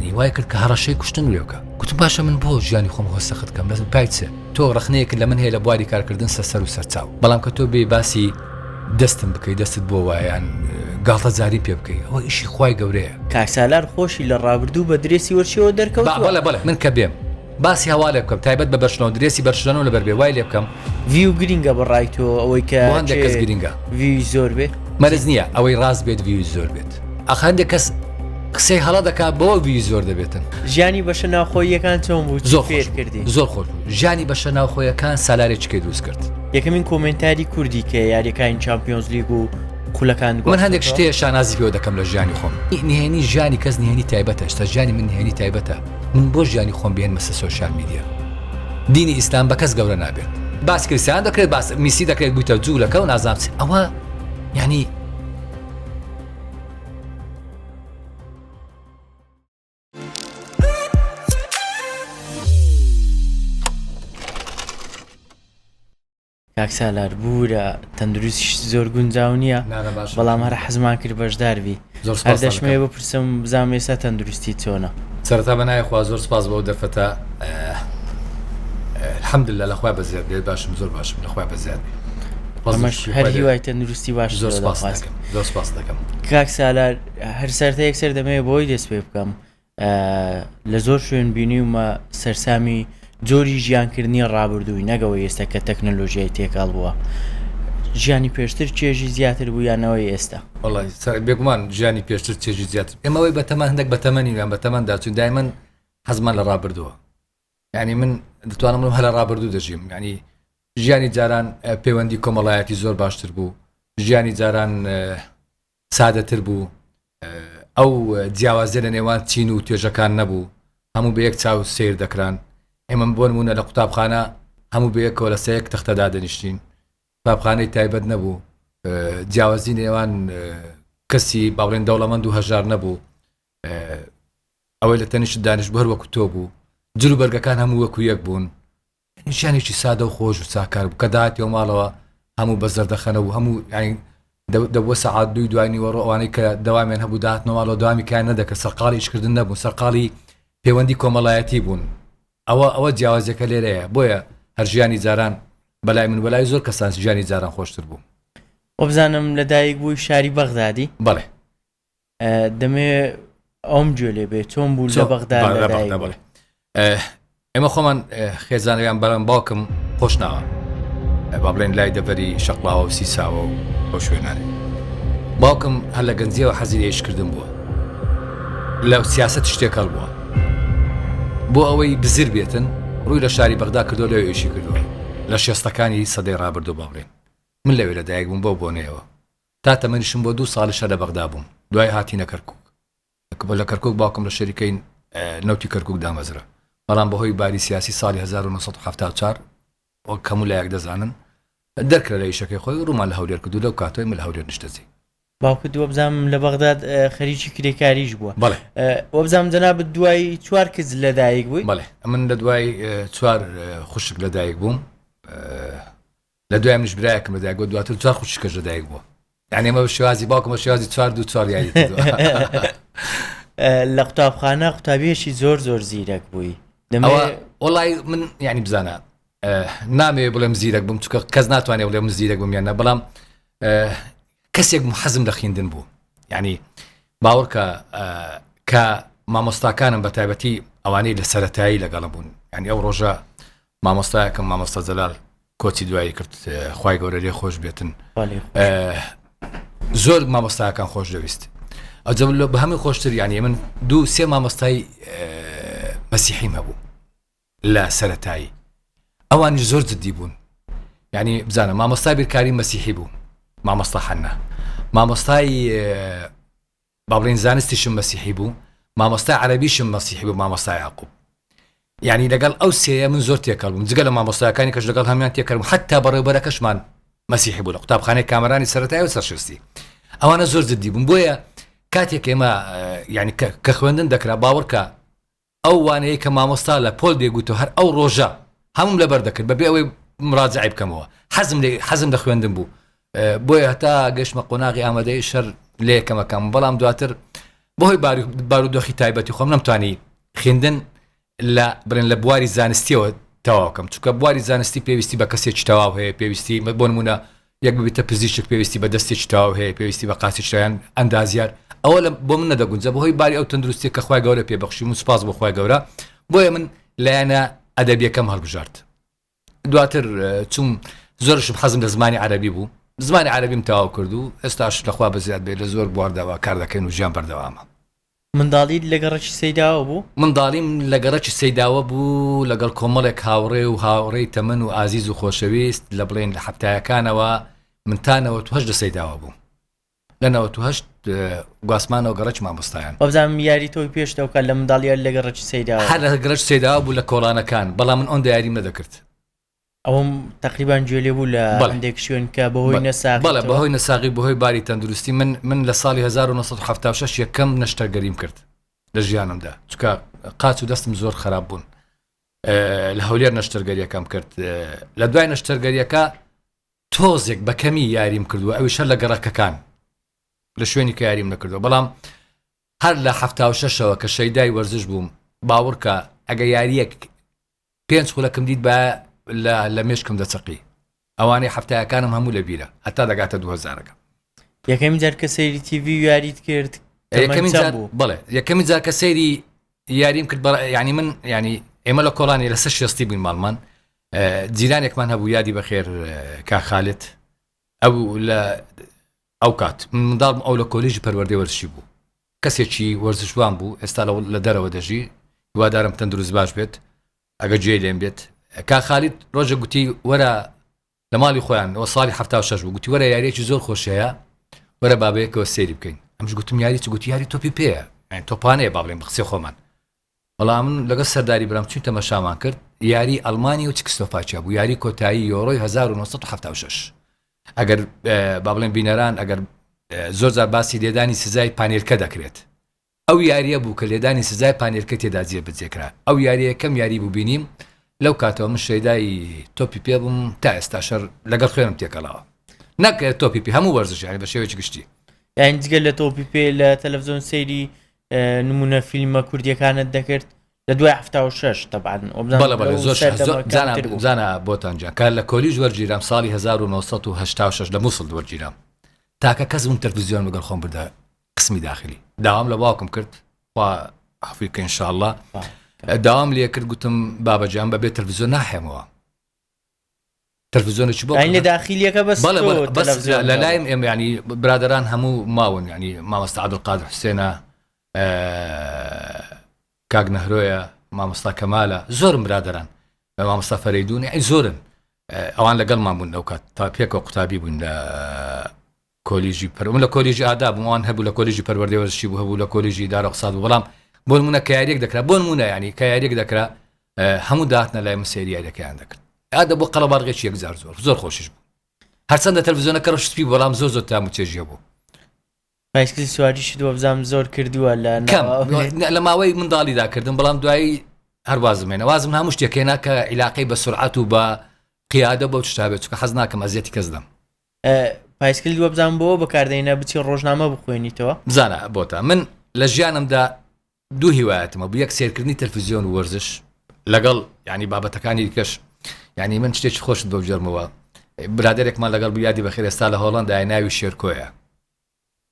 يعني وای کرد کە هەڕەشەی کوشتن لێوکە گوتم باشە من بۆ ژیانی خۆم هۆسەخت کەم لەزم پایچە تۆ ڕخنەیەک لە من هەیە لە بواری کارکردن سەر و سەرچاو بەڵام کە تۆ بێ باسی دەستم بکەی دەستت بۆ وایان گاڵتە جاری پێ بکەی ئەوە ئیشی خوای گەورەیە. کاکسالار خۆشی لە ڕابردوو بە درێسی وەرشەوە دەرکەوت بەڵێ من کە بێم باسی هەوا لێ بکەم تایبەت بە بەرشلۆنە درێسی بەرشلۆنە لە بەربێ وای لێ بکەم ڤیو گرینگە بەڕایتەوە ئەوەی کە هەندێک کەس گرینگە ڤیوی زۆر بێ مەرز نییە ئەوەی ڕاست بێت ڤیوی زۆر بێت ئەخ هەندێک کەس قسەی هەڵا دەکات بۆ ڤیوی زۆر دەبێتن. ژیانی بەشە ناوخۆیەکان چۆن بوو زۆر فێر کردی زۆر خۆش ژیانی بەشە ناوخۆیەکان سالارێکیکەی دروست کرد. یەکەمین کۆمنتاری کوردی کە یاریەکانی چامپیۆنز لیگ و خولەکان من هەندێک شتێ شانازی پێوە دەکەم لە ژیانی خۆم نهێنی ژیانی کەس نهێنی تایبەتە شتا ژیانی من نهێنی تایبەتە من بۆ ژیانی خۆم بێن مەسە سۆشیال میدیا دینی ئیسلام بە کەس گەورە نابێت باس کریستیان دەکرێت باس میسی دەکرێت بوویتە جوولەکە و نازانم ئەوە یعنی کاکسالار بوورە تەندروستیش زۆر گونجاو نییە بەڵام هەر حەزمان کرد بەشداروی هەر دەشمێ بپرسم بزانم ئێستا تەندروستی چۆنە. سەرەتا بەنایە خوا زۆر سپاس بەو دەرفەتە الحەمدلله لەخوا بەزیاد بێت باشم زۆر باشم لەخوا بەزیاد ئەمەش هەر هیوای تەندروستی باش زۆر سپاس دەکەم. کاکسالار هەر سەرتا یەکسەر دەمەوێت بۆی دەست پێ بکەم لە زۆر شوێن بینیومە سەرسامی جۆری ژیانکردنی ڕابردووی نەگەوە ئێستا کە تەکنەلۆژیای تێکاڵ بووە ژیانی پێشتر چێژی زیاتر بوو یانەوەی ئێستا وڵی بێگومان ژیانی پێشتر چێژی زیاتر ئێمەوەی بەتەمان هەندێک بەتەمەنی یان بەتەمەندا چون دایمەن حەزمان لە ڕابردووە ینی من دەتوانم هەر لە ڕابردوو دەژیم ینی ژیانی جاران پەیوەندی کۆمەڵایەتی زۆر باشتر بوو ژیانی جاران سادەتر بوو ئەو جیاوازیە لە نێوان چین و توێژەکان نەبوو هەموو بە یەک چاو سیر دەکران ئێمە بۆ نمونە لە قوتابخانە هەموو بەیەکەوە لە سەیەک تەختەدا دەنیشتین قوتابخانەی تایبەت نەبوو جیاوازی نێوان کەسی باوڵێن دەوڵەمەند و هەژار نەبوو ئەوەی لە تەنیشت دانیش بەر وەکو تۆ بوو جلو بەرگەکان هەموو وەکو یەک بوون نیشانێکی سادە و خۆش و چاکار بوو کە داهاتیەوە ماڵەوە هەموو بەزەر دەخەنە و هەموو دەبووە سەعات دوی دوای نیوەڕۆ ئەوانەی کە دەوامیان هەبوو داهاتنەوە ماڵەوە داوامی کار نەدەکرد سەرقاڵی ئیشکردن نەبوون سەرقاڵی پەیوەندی کۆمەڵایەتی بوون ئەوە جیاوازەکە لێرەیە بۆیە هەر ژیانی جاران بەلای من بەلای زۆر کەسان ژیانی جاران خۆشتر بوو. وەبزانم لەدایک بووی شاری بەغدادی بەڵێ دەمێ ئەوم گوێ لێ بێت چۆن بوو لە بەغداد بڵێ ئێمە خۆمان خێزانەوەیان بەڵام باوکم خۆش ناوە با بڵێن لای دەڤەری شەقڵاوە و سیساوە و بۆ شوێنانێ باوکم هەر لە گەنجیەوە حەزیری ئێشکردن بووە لە سیاسەت شتێکەڵ بووە بۆ ئەوەی بزر بێتن ڕووی لە شاری بەغدا کردو لەوێ ئێشی کردووە لە شێستەکانی سەدەی ڕابردوو باڵێن من لەوێ لەدایک بووم بۆ بۆنەوە تا تەمەنیشم بۆ 2 ساڵیشە لە بەغدا بووم دوای هاتینە کەرکووک لە کەرکووک باوکم لە شەریکەی نەوتی کەرکووک دامەزرا بەڵام بەهۆی باری سیاسی ساڵی 1974 وەک هەموو لایەک دەزانن دەرکرا لە ئیشەکەی خۆی ڕوومان لە هەولێر کردو لەو کاتۆی من لە هەولێر نیشتەجی باوکت وەبزانم لە بەغداد خەریکی کرێکاریش بووە. بەڵێ وەبزانم جەنابەت دوای 4 کەس لەدایک بووی؟ بەڵێ من لە دوای 4 خوشک لەدایک بووم لە دوای منیش برایەکم لەدایک بووە دواتر 4 خوشکەش لەدایک بووە یعنی ئەمە شێوازی باوکم بە شێوازی 4 یاری کردووە. لە قوتابخانە قوتابیەشی زۆر زیرەک بووی وەڵای من یعنی بزانە نامێ بڵێم زیرەک بووم چونکە کەس ناتوانێت بڵێم زیرەک بووم یان نە بەڵام کەسێک حەزم لە خوێندن بوو یعنی باوەڕکە کە مامۆستاکانم بە تایبەتی ئەوانەی لە سەرەتایی لەگەڵم بوون ینی ئەو ڕۆژە مامۆستایەکەم مامۆستا جەلال کۆچی دوایی کرد خوای گەورە لێ خۆش بێتن زۆر مامۆستایەکان خۆش دەویست ئەجە بە هەمووی خۆشتر یعنی من 2-3 مامۆستای مەسیحیم هەبوو لە سەرەتایی ئەوانی زۆر جددی بوون یعنی بزانە مامۆستای بیرکاری مەسیحی بوو مامۆستا حەنا مامۆستای باڵێن زانستیشم مەسیحی بوو مامۆستای عەرەبیشم مەسیحی بوو مامۆستای یاقوب یعنی لەگەڵ ئەو سێیە من زۆر تێکەڵ بووم جگە لە مامۆستایەکانی کەش لەگەڵ هەمیان تێکەڵ حتا بەڕێوەبەرەکەشمان مەسیحی بوو لە قوتابخانەی کامەرانی سەرەتایی و سەرشستی ئەوانە زۆر جددی بوون بۆیە کاتێک ئێمە یعنی کە خوێندن دەکرا باوەڕکە ئەو وانەیە کە مامۆستا لە پۆل دێگوتەوە هەر ئەو ڕۆژە هەموم لەبەر دەکرد بەبێ ئەوەی مراجعی بکەمەوە حەزم لە خوێندن بوو بۆیە هەتا گەشتمە قۆناغی ئامادەی شەر لێ یەکەمەکەم بەڵام دواتر بۆهۆی بارودۆخی تایبەتی خۆم نەمتوانی خوێندن بڵێن لە بواری زانستیەوە تەواوکەم، چونکە بواری زانستی پێویستی بە کەسێکی تەواو هەیە، پێویستی بۆ نمونە یەک ببیتە پزیشک پێویستی بە دەستێکی تەواو هەیە، پێویستی بە قاچی شتیان ئەندازیار، ئەوە بۆ من نەدەگونجە بەهۆی باری ئەو تەندروستی کە خوای گەورە پێبەخشی و سوپاس بۆ خوای گەورە، بۆیە من لایەنە ئەدەبیەکەم هەڵبژارد. دواتر چوم زۆرشم حەزم لە زمانی عەرەبی بوو، زمانی عەرەبیم تەواو کرد و ئێستاش لەخوا بەزیاد بێت لە زۆر بواردەوە کار دەکەین و ژیان بەردەوامە. منداڵی لەگەڕەکی سەیداوە بوو؟ منداڵیم لەگەڕەکی سەیداوە بوو لەگەڵ کۆمەڵێک هاوڕێ و هاوڕێی تەمەن و ئازیز و خۆشەویست لە بڵێن لە حەفتایەکانەوە من تا 98 لە سەیداوە بوو. لە 98 گواسمانەوە گەڕەکی مامۆستایان. بەبزانم یاری تۆی پێشتەوە کە لە منداڵیار لەگەڕەکی سەیداوە. هەر لە گەڕەکی سەیداوە بوو لە کۆڵانەکان، بەڵام من ئەوەندا یاریم نەدەکرد. ئەوم تقریبان گوێ لێ بوو لە هەندێک شوێن کە بەهۆی نەساغی. بەڵێ بەهۆی نەساغی بەهۆی باری تەندروستی من لە ساڵی 1976 یەکەم نەشتەرگەریم کرد لە ژیانمدا، چونکە قاچ و دەستم زۆر خراپ بوون. لە هەولێر نەشتەرگەریەکەم کرد. لە دوای نەشتەرگەریەکە تۆزێک بە کەمی یاریم کردووە، ئەویش هەر لە گەڕەکەکان لە شوێنی کە یاریم نەکردووە، بەڵام هەر لە 76ەوە کە شەیدای وەرزش بووم باوەڕکە ئەگە یاریەک 5 خولەکەم دیت بە لە مێشکم دەچەقی، ئەوانەی هەفتایەکانم هەموو لە بیرە هەتا دەگاتە 2000ەکە. یەکەمی جار کە سەیری تیڤی یاریت کرد؟ بڵێ یەکەمی جار کە سەیری یاریم کرد، ینی من ینی ئێمە لە کۆڵانی لەسەر شێستی بووین ماڵمان، جیرانێکمان هەبوو یادی بەخێر کاخالت، ئەو لە ئەو کات منداڵ ئەو لە کۆلیژی پەروەردەی وەرزشی بوو، کەسێکی وەرزشوان بوو، ئێستا لە دەرەوە دەژی، هیوادارم تەندروست باش بێت ئەگە گوێی لێم بێت. کاخالت ڕۆژە گوتی وەرە لە ماڵی خۆیان ئەوە ساڵی 76 بوو، گوتی وەرە یاریەکی زۆر خۆشەیە، وەرە بابەیەکەوە سێری بکەین. ئەمش گوتم یاری چ؟ گوتی یاری تۆپی پێیە، تۆپانەیە با بڵێن بە قسەی خۆمان. بەڵام من لەگەڵ سەرداری برام چوین تەماشامان کرد، یاری ئەڵمانی و چکسلۆڤاکیا بوو، یاری کۆتایی یۆڕۆی 1976. ئەگەر با بڵێن بینەران ئەگەر زۆر جار باسی لێدانی سزای پانێرکە دەکرێت، ئەو یاریە بوو کە لێدانی سزای پانێرکە تێدا جێبەجێکرا. ئەو یاریەکەم یاری بوو بینیم، لەو کاتەوە من شەیدای تۆپی پێ بووم تا ئێستا شەر لەگەڵ خوێنم تێکەڵاوە، نەکرێت تۆپی پێ هەموو وەرزش یانی بە شێوەیەکی گشتی. یان جگە لە تۆپی پێ لە تەلەڤیزۆن سەیری نمونە فیلمە کوردیەکانت دەکرد لە دوای 76 تەبعاً. بەڵێ زۆر زانە بۆتانجان کار لە کۆلیژ وەرگیرام ساڵی 1986 لە مووسڵ وەرگیرام، تاکە کەس بووم تەلەڤیزیۆن لەگەڵ خۆم بردە قسمی داخلی، داوام لە باوکم کرد خوا عەفوی کە ئینشاءڵڵا، داوام لێ کرد، گوتم بابەجان بەبێ تەلەڤیزیۆن ناهێمەوە، تەلەڤیزیۆنێکی بۆ لە داخلیەکە بەس لە لایم ئێمە ینی برادران هەموو ماون، ینی مامۆستا عەبدولقادر حوسێنە، کاک نەهرۆیە، مامۆستا کەمالە، زۆرم برادران، مامۆستا فەرەیدون، زۆرن ئەوان لەگەڵمان بوون لەو کات تا پێکەوە قوتابی بوون لە کۆلیژی لە کۆلیژی ئاداب بووان، هەبوو لە کۆلیژی پەروەردەی وەرزشی بوو، هەبوو لە کۆلیژی ئیدارە اقتصاد بوو، بەڵام بۆ نمونە کە یاریەک دەکرا، بۆ نمونە ینی کە یاریەک دەکرا هەموو داهاتنە لای من سەیری یاریەکەیان دەکرد، ئادە بۆ قەڵەبارغێکی یەکجار زۆر خۆشیش بوو، هەرچەندە تەلەڤیزیۆنەکە ڕشتپی بەڵام زۆر تام و چێژیە بوو. پایسکلی سواریشی دووە بزانم زۆر کردووە لە ماوەی منداڵیدا کردم، بەڵام دوایی هەروازمێنە وازم هەموو شتێکێنا کە عیلاقەی بە سرعەت و بە قیادە بەو شتابێت، چونکە حەز ناکەم ئەزیەتی کەس دەم. پایسکل دووە بزانم بۆ بەکاردێنە بچی ڕۆژنامە بخوێنیتەوە؟ بزانە بۆتە من لە ژیانمدا دوو هیوایەتمە بوو، یەک سێرکردنی تەلەڤیزیۆن و وەرزش لەگەڵ ینی بابەتەکانی دیکەش، ینی من شتێکی خۆشت بۆ بجەرمەوە، برادێکمان لەگەڵ بوو یادی بەخێر ئێستا لە هۆڵەندای ناوی شێرکۆیە،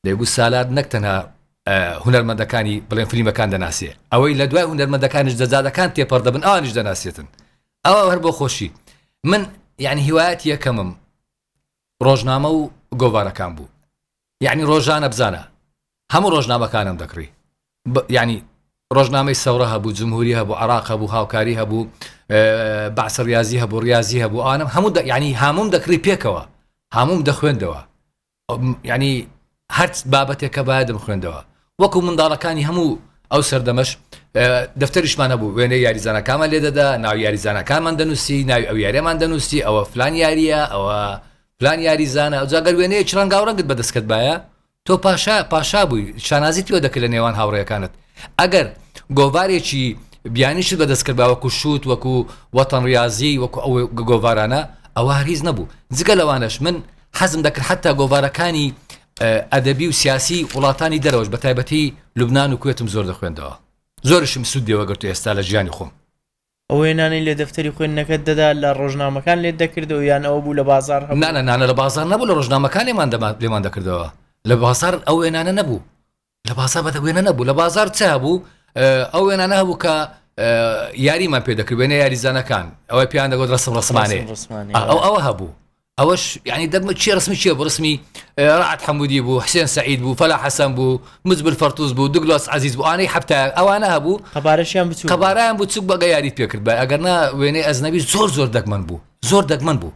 دەیگوت سالار نەک تەنها هونەرمەندەکانی بڵێن فیلمەکان دەناسێ، ئەوەی لە دوای هونەرمەندەکانیش دەجادەکان تێپەڕ دەبن ئەوانیش دەناسێتن، ئەوە هەر بۆ خۆشی من یعنی هیوایەت یەکەمم ڕۆژنامە و گۆڤارەکان بوو، یعنی ڕۆژانە بزانە هەموو ڕۆژنامەکانم دەکڕی، یعنی ڕۆژنامەی سەورە هەبوو، جمهوری هەبوو، عێراق هەبوو، هاوکاری هەبوو، بەعسە ریاضی هەبوو، ریاضی هەبوو، ئانم هەموو یعنی هەمووم دەکڕی پێکەوە، هەمووم دەخوێندەوە، یعنی هەر بابەتێکە باید دەمخوێندەوە، وەکو منداڵەکانی هەموو ئەو سەردەمەش دەفتەریشمان هەبوو، وێنەی یاریزانەکانمان لێ دەدا، ناوی یاریزانەکانمان دەنووسی، ناوی ئەو یاریەمان دەنووسی، ئەوە فلان یاریە، ئەوە فلان یاریزانە، ئەوجاگەر وێنەیەکی ڕەنگاوڕەنگت بەدەستکەت باە تۆ پاشا بووی، شانازیتیوە دەکرد لە نێوان هاوڕێیەکانت. ئەگەر گۆڤارێکی بیانیشت بەدەستکرد با وەکو شوت، وەکو وەتەن ریاضی، وەکو ئەو گۆڤارانە، ئەوە هەرگیز نەبوو. جگە لەوانش من حەزم دەکرد حتا گۆڤارەکانی ئەدەبی و سیاسی وڵاتانی دەرەوەش بە تایبەتی لوبناان و کوێتم زۆر دەخوێندەوە زۆرشم سوودیەوە گرتو ئێستا لە ژیانی خۆم ئەو هێنانەی لە دەفتەری خوێندنەکەت دەدا لە ڕۆژنامەکان لێت دەکردەوە یان ئەوە بوو لە بازار نانە لە بازار نەبوو لە ڕۆژنامەکان لێمان دەکردەوە لە بازار ئەو وێنانە نەبوو لە بازار بەدە وێنە نەبوو لە بازار چا بوو ئەو وێنانە هەبوو کە یاریمان پێ دەکرد وێنە یاریزانەکان ئەوەی پیان دەگوت ڕسم ڕسمانێ ئەوە هەبوو ئەوەش یعنی دەبمە چی ڕسمی چیە بۆ ڕسمی ڕعد حەمودی بوو حسێن سعید بوو فەلا حەسەن بوو مزبر فەرتوز بوو دوگلاس عەزیز بوو ئانەی هەفتە ئەوانە هەبوو قەبارەیان بوو چوک بەگە یاریت پێکرد بە ئەگەرنا وێنەی ئەزنەبی زۆر دەگمەن بوو زۆر دەگمەن بوو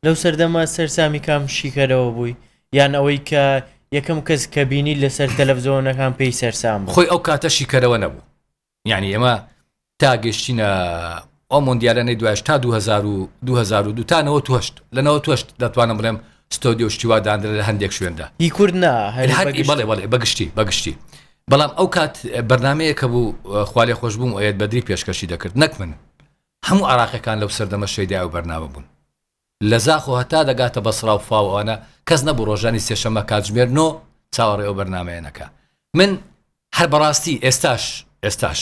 لەو سەردەما سەرسامی کام شیکەرەوە بووی یان ئەوەی کە یەکەم کەس کە بینی لەسەر تەلەڤیزۆنەکان پێی سەرسام بوو خۆی ئەو کاتە شیکەرەوە نەبوو یعنی ئێمە تا گەشتینە ئەو مۆندیالانەی دوایش تا 2002 تا 98 لە 98 دەتوانم بڵێم ستۆدیۆ شتیوا دانرا لە هەندێک شوێندا هی کورد نا بەڵێ بەگشتی بەڵام ئەو کات بەرنامەیە کە بوو خوالێ خۆش بووم ئەوێت بەدری پێشکەشی دەکرد نەک من هەموو عراقیەکان لەو سەردەمە شەیدای و بەرنامە بوون لە زاخۆ هەتا دەگاتە بەسڕا و فاوانە کەس نەبوو ڕۆژانی سێشەمە کاتژمێر نۆ چاوەڕێ ئەو بەرنامەیە نەکە من هەر بەڕاستی ئێستاش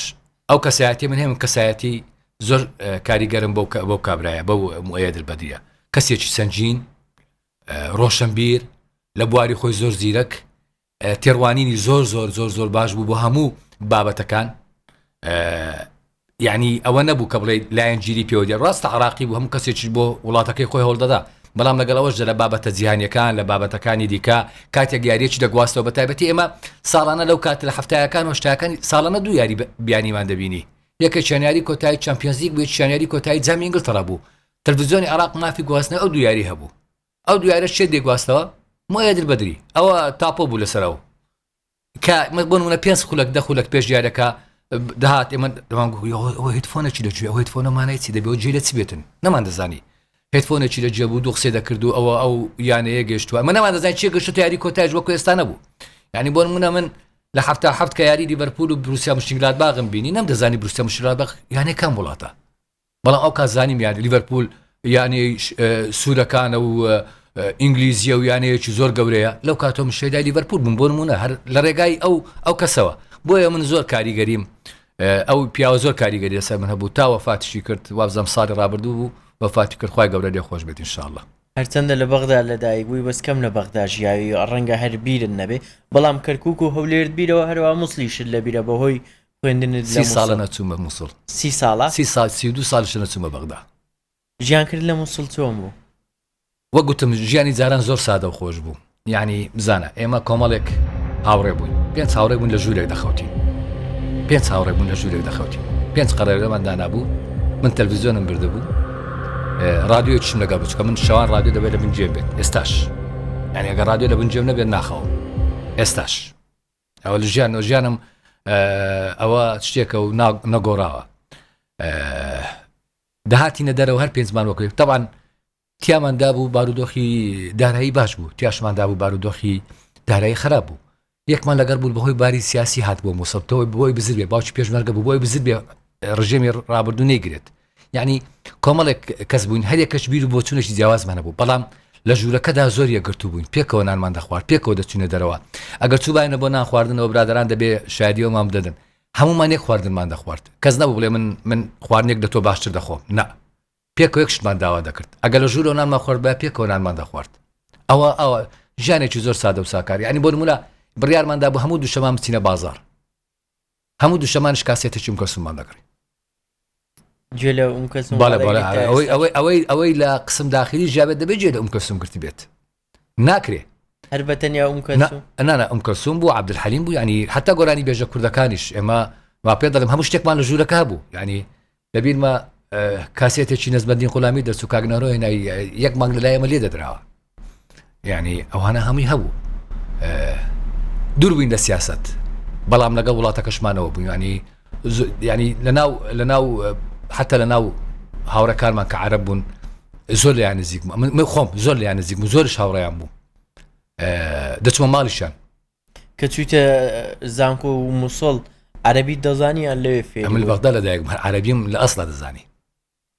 ئەو کەسایەتی من هەیە من کەسایەتی زۆر کاریگەرم بۆ کابرایە بەو موئەیەدر بەدریە کەسێکی سەنجین ڕۆشنبیر لە بواری خۆی زۆر زیرەک تێڕوانینی زۆر باش بوو بۆ هەموو بابەتەکان یعنی ئەوە نەبوو کە بڵێ لایەن گیری پێوە ڕاستە عراقی بوو هەموو کەسێکی بۆ وڵاتەکەی خۆی هەوڵدەدا بەڵام لەگەڵەوەش لە بابەتە جیهانیەکان لە بابەتەکانی دیکە کاتێک یاریەکی دەگواستەوە بە تایبەتی ئێمە ساڵانە لەو کات لە هەفتایەکان و هەشتاکانی ساڵانە دوو یاری بیانیمان دەبینی یەکە چەندیاری کۆتایی چەمپیۆنز لیگ بوو چەندیاری کۆتایی جامی ئینگلتەرا بوو تەلەڤیزیۆنی عراق مافی گواستنەوە ئەو دوو یاری هەبوو ئەو دوو یاریە چێ دێگواستەوە موئەیەدر بەدری ئەوە تاپۆ بوو لەسەرەوە کە بۆ نمونە 5 خولەک 10 خولەک پێش یاریەکە دەهات ئێمە ئەوە هیدفۆنێکی لەگوێ ئەو هیدفۆنەمانەی چی دەبێت جێ لە چی بێتن نەمان دەزانی هیدفۆنێکی لەگوێ بوو دوو قسێ دەکردو ئەو یانەیە گەشتووە من نەمان دەزانین چی گەشتو یاری کۆتاییش وەکو ئێستا نەبوو یعنی بۆ نمونە من لە هەفت کە یاری لیڤەرپول و بروسیا مونشنگلادباغم بینی نەمدەزانی بروسیا مونشنگلادباغ یانەی کام وڵاتە بەڵام ئەو کات زانیم یانی لیڤەرپول یانی سوورەکانە و ئینگلیزیە و یانەیەکی زۆر گەورەیە لەو کاتۆ شەیدای لیڤەرپول بووم بۆ نمونە هەر لە ڕێگای ئەو کەسەوە بۆیە من زۆر کاریگەریم ئەو پیاوە زۆر کاریگەری لەسەر من هەبوو تا وەفاتیشی کرد وابزەم ساڵی ڕابردوو بوو وەفاتی کرد خوای گەورە لێ خۆش بێت ئینشاءالله هەرچەندە لە بەغدا لەدایک بووی بەس کەم لە بەغدا ژیاوی ڕەنگە هەر بیرن نەبێ بەڵام کەرکووک و هەولێرت بیرەوە هەروە مووسڵیشت لە بیرە بەهۆی خوێندنت 30 ساڵە نەچوومە مووسڵ 30 ساڵە 32 ساڵش نەچوومە بەغدا ژیان کرد لە مووسڵ چۆن بوو وەک گوتم ژیانی جاران زۆر سادە و خۆش بوو یعنی بزانە ئێمە کۆمەڵێک هاوڕێ بووین 5 هاوڕێ بوون لە ژوورێک دەخەوتین 5 هاوڕێ بوون لە ژوورێک دەخەوتین 5 قەرارەمان دانابوو من تەلەڤیزیۆنم بردەبوو رادیۆیەکیشم لەگەڵ بچکە من شەوان رادیۆ دەبێت لە بنجێم بێت ئێستاش یعنی ئەگەر رادیۆ لە بنجێم نەبێت ناخەوم ئێستاش ئەوە لە ژیانم ئەوە شتێکە و نەگۆڕاوە دەهاتینە دەرەوە هەر پێنجمان وەکوێ تەبعاً تیاماندا بوو بارودۆخی دارایی باش بوو تیاشماندا بوو بارودۆخی دارایی خراپ بوو یەکمان لەگەر بوو بەهۆی باری سیاسی هات بۆ مووسڵتەوەی بۆی بزر بێ باوکی پێشمەرگە بوو بۆی بزر بێ ڕژێمی ڕابردوو نەیگرێت یعنی کۆمەڵێک کەس بووین هەر یەکەش بیر بۆ چوونەشی جیاوازمانە بوو بەڵام لە ژوورەکەدا زۆر یەکگرتوو بووین پێکەوە نانمان دەخوارد پێکەوە دەچوونە دەرەوە ئەگەر چوو باینە بۆ نانخواردنەوە برادران دەبێ شایەتیەوەمان بدەن هەمومان یەک خواردنمان دەخوارد کەس نەبوو بڵێ من خواردنێک لە تۆ باشتر دەخۆم نا پێکەوە یەکشتمان داوا دەکرد ئەگەر لە ژوورەوە نانمان خۆرد بە پێکەوە نانمان دەخوارد ئەوە ژیانێکی زۆر سادە و ساکاری ینی بۆ نمونە بڕیارماندا بوو هەموو دووشەمان بچینە بازار هەموو دووشەمانش کاسێتێکی کەسومان دەکڕی گوێ لە کەسم ئەوەی لە قسم داخلی ژیابێت دەبێت گوێ لە کەسوم گرتی بێت ناکرێ هەر بەتەنیا کەسوم نانە کەسوم بوو عەبدولحەلیم بوو ینی حتا گۆرانی بێژە کوردەکانیش ئێمە وا پێ دەڵێم هەموو شتێکمان لە ژوورەکە بوو ینی دەبینمە کاسێتێکی نەزمەدین غولامی دەرچوو کاگنەرۆ هێنای یەک مانگ لەلای ئێمە لێ دەدراوە یعنی ئەوانە هەمووی هەبوو دوور بووین لە سیاست بەڵام لەگەڵ وڵاتەکەشمانەوە بووین ینی لەناو حتا لەناو هاوڕەکانمان کە عەرەب بوون زۆر لەیان نزیک من خۆم زۆر لەیان نزیک بوو زۆرش هاوڕێیان بوو دەچمە ماڵیشان کە چوویتە زانکۆ و مووسڵ عەرەبی دەزانی یان لەوێ فێر من لە بەغدا لەدایک عەرەبیم لە ئەسڵا دەزانی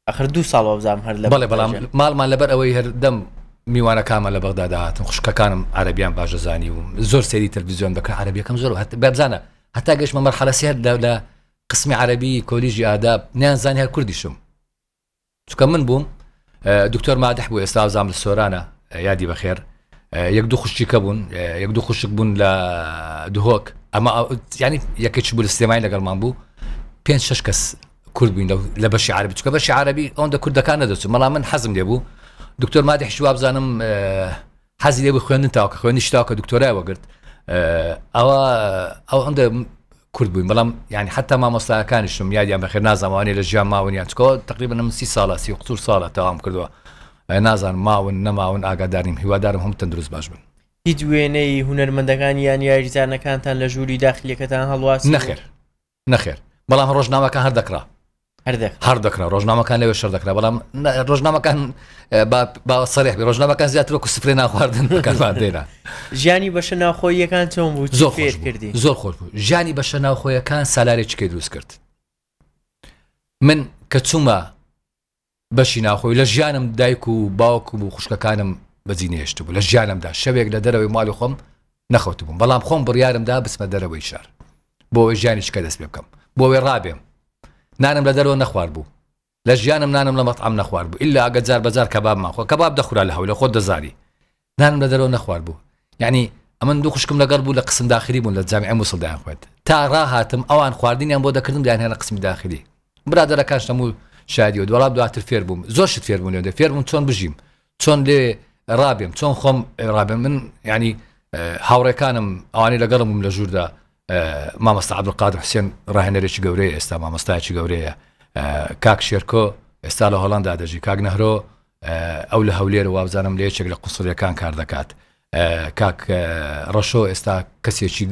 ئەخر 2 ساڵ وەبزانم هەر لە بەڵێ بەڵام ماڵمان لەبەر ئەوەی هەر دەم میوانە کامە لە بەغداد هاتم خوشکەکانم عەربیان باش دەزانی و زۆر سێری تەلڤیزیۆن دەکەن عەربیەکەم زۆر بابزانە هەتا گەشتمە مەرحەلە سێر لە قسمی عەربی کۆلیژی ئاداب نیانزانی هەر کوردیشم چونکە من بووم دکتۆر مادح بوو ئێستا ئازام لە سۆرانە یادی بەخێر یەک دوو خوشکیکە بوون یەک دوو خوشک بوون لە دهۆک ئەمە ینی یەکێکی بوو لە سلێمانی لەگەڵمان بوو 5-6 کەس کورد بووین لە بەشی عەربی چونکە بەشی عەربی ئەوەندە کوردەکان نەدەچوو مەڵام من حەزم لێ بوو دکتۆر مادح شواب زانم حەزی لێ بوو خوێندن تاوکە خوێندنیش تاوکە دکتۆرای وەگرت ئەوە ئەوەندە کورد بووین بەڵام ینی حتا مامۆستایەکانیشم یادیان بەخێر نازانوانی لە ژیان ماونیان چکۆ تقریبا من 30 ساڵە 30 ساڵە تەواو کردووە نازان ماون نەماون ئاگاداریم هیوادارم هەموو تەندروست باش بن. هیچ وێنەی هونەرمەندەکان یان یاریزانەکانتان لە ژووری داخلیەکەتان هەڵواسی؟ نەخێر بەڵام ڕۆژنامەکان هەر دەکرا ڕۆژنامەکان لەوێ شەر دەکرا بەڵام ڕۆژنامەکان با سەرێح بێ ڕۆژنامەکان زیاتر وەکو سفرێ ناخواردن بەکارمان دێنا. ژیانی بەشە ناوخۆییەکان چۆن بوو؟ زۆر فێر کردی؟ زۆر خۆش بوو. ژیانی بەشە ناوخۆیەکان سالارێکیکەی دروست کرد. من کە چوومە بەشی ناوخۆی لە ژیانم دایک و باوک و خوشکەکانم بەجینێشت بوو لە ژیانمدا شەوێک لە دەرەوەی ماڵی خۆم نەخەوت بووم بەڵام خۆم بڕیارمدا بچمە دەرەوەی شار بۆ ئەوەی ژیانی چکە دەست پێ بکەم بۆ ئەوەی ڕابێم نانم لە دەرەوە نەخوارد بوو لە ژیانم نانم لە مەطعەم نەخوارد بوو ئیلا ئەگە جار بەجار کەبابمان خۆ کەباب دەخورا لە هەولێر خۆت دەزانی نانم لە دەرەوە نەخوارد بوو یعنی ئەمن دوو خوشکم لەگەڵ بوو لە قسم داخلی بوون لە جامیعە مووسڵ دایان خوێند تا ڕاهاتم ئەوان خواردنیان بۆ دەکردم دایان هێنا قسمی داخلی برادەرەکانش هەموو شادی و دووەڵام دواتر فێر بووم زۆر شت فێر بوون لێ فێر بووم چۆن بژیم چۆن لێ ڕابێم چۆن خۆم ڕابێم من ینی هاوڕێکانم ئەوانەی لەگەڵم بووم لە ژووردا مامۆستا عەبدولقادر حوسێن ڕاهێنەرێکی گەورەیە ئێستا مامۆستایەکی گەورەیە کاک شێرکۆ ئێستا لە هۆڵەندا دەژی کاک نەهرۆ ئەو لە هەولێر وابزانم لە یەکێک لە قوسڵیەکان کار دەکات کاک ڕەشۆ ئێستا کەسێکی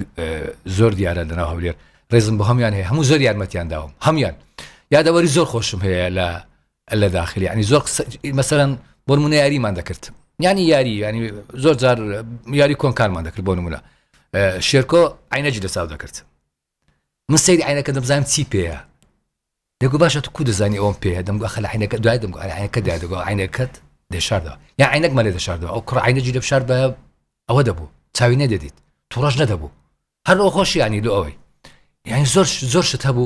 زۆر دیارە لەناو هەولێر ڕێزم بە هەمویان هەیە هەموو زۆر یارمەتیان داوم هەمویان یادەوەری زۆر خۆشم هەیە لە داخلی ینی زۆر مەسەرەن بۆ نمونە یاریمان دەکرد ینی زۆر جار یاری کۆنکارمان دەکرد بۆ نمونە شێرکۆ عینەجی دەساو دەکرد من سەیری عینەکە دەمزانم چی پێیە دەگو باشە تو کو دەزانی ئەوم پێیە دەمگو خەلە عینەکە دوای دەمگو عینەکە دای دەگو عینەکەت دێشاردەوە یا عینەکمان لێ دەشاردەوە ئەو کوڕ عینەجی دەبشار بە ئەوە دەبوو چاوی نەدەدیت تووڕەش نەدەبوو هەر ئەو خۆشی ینی لە ئەوەی یعنی زۆر شت هەبوو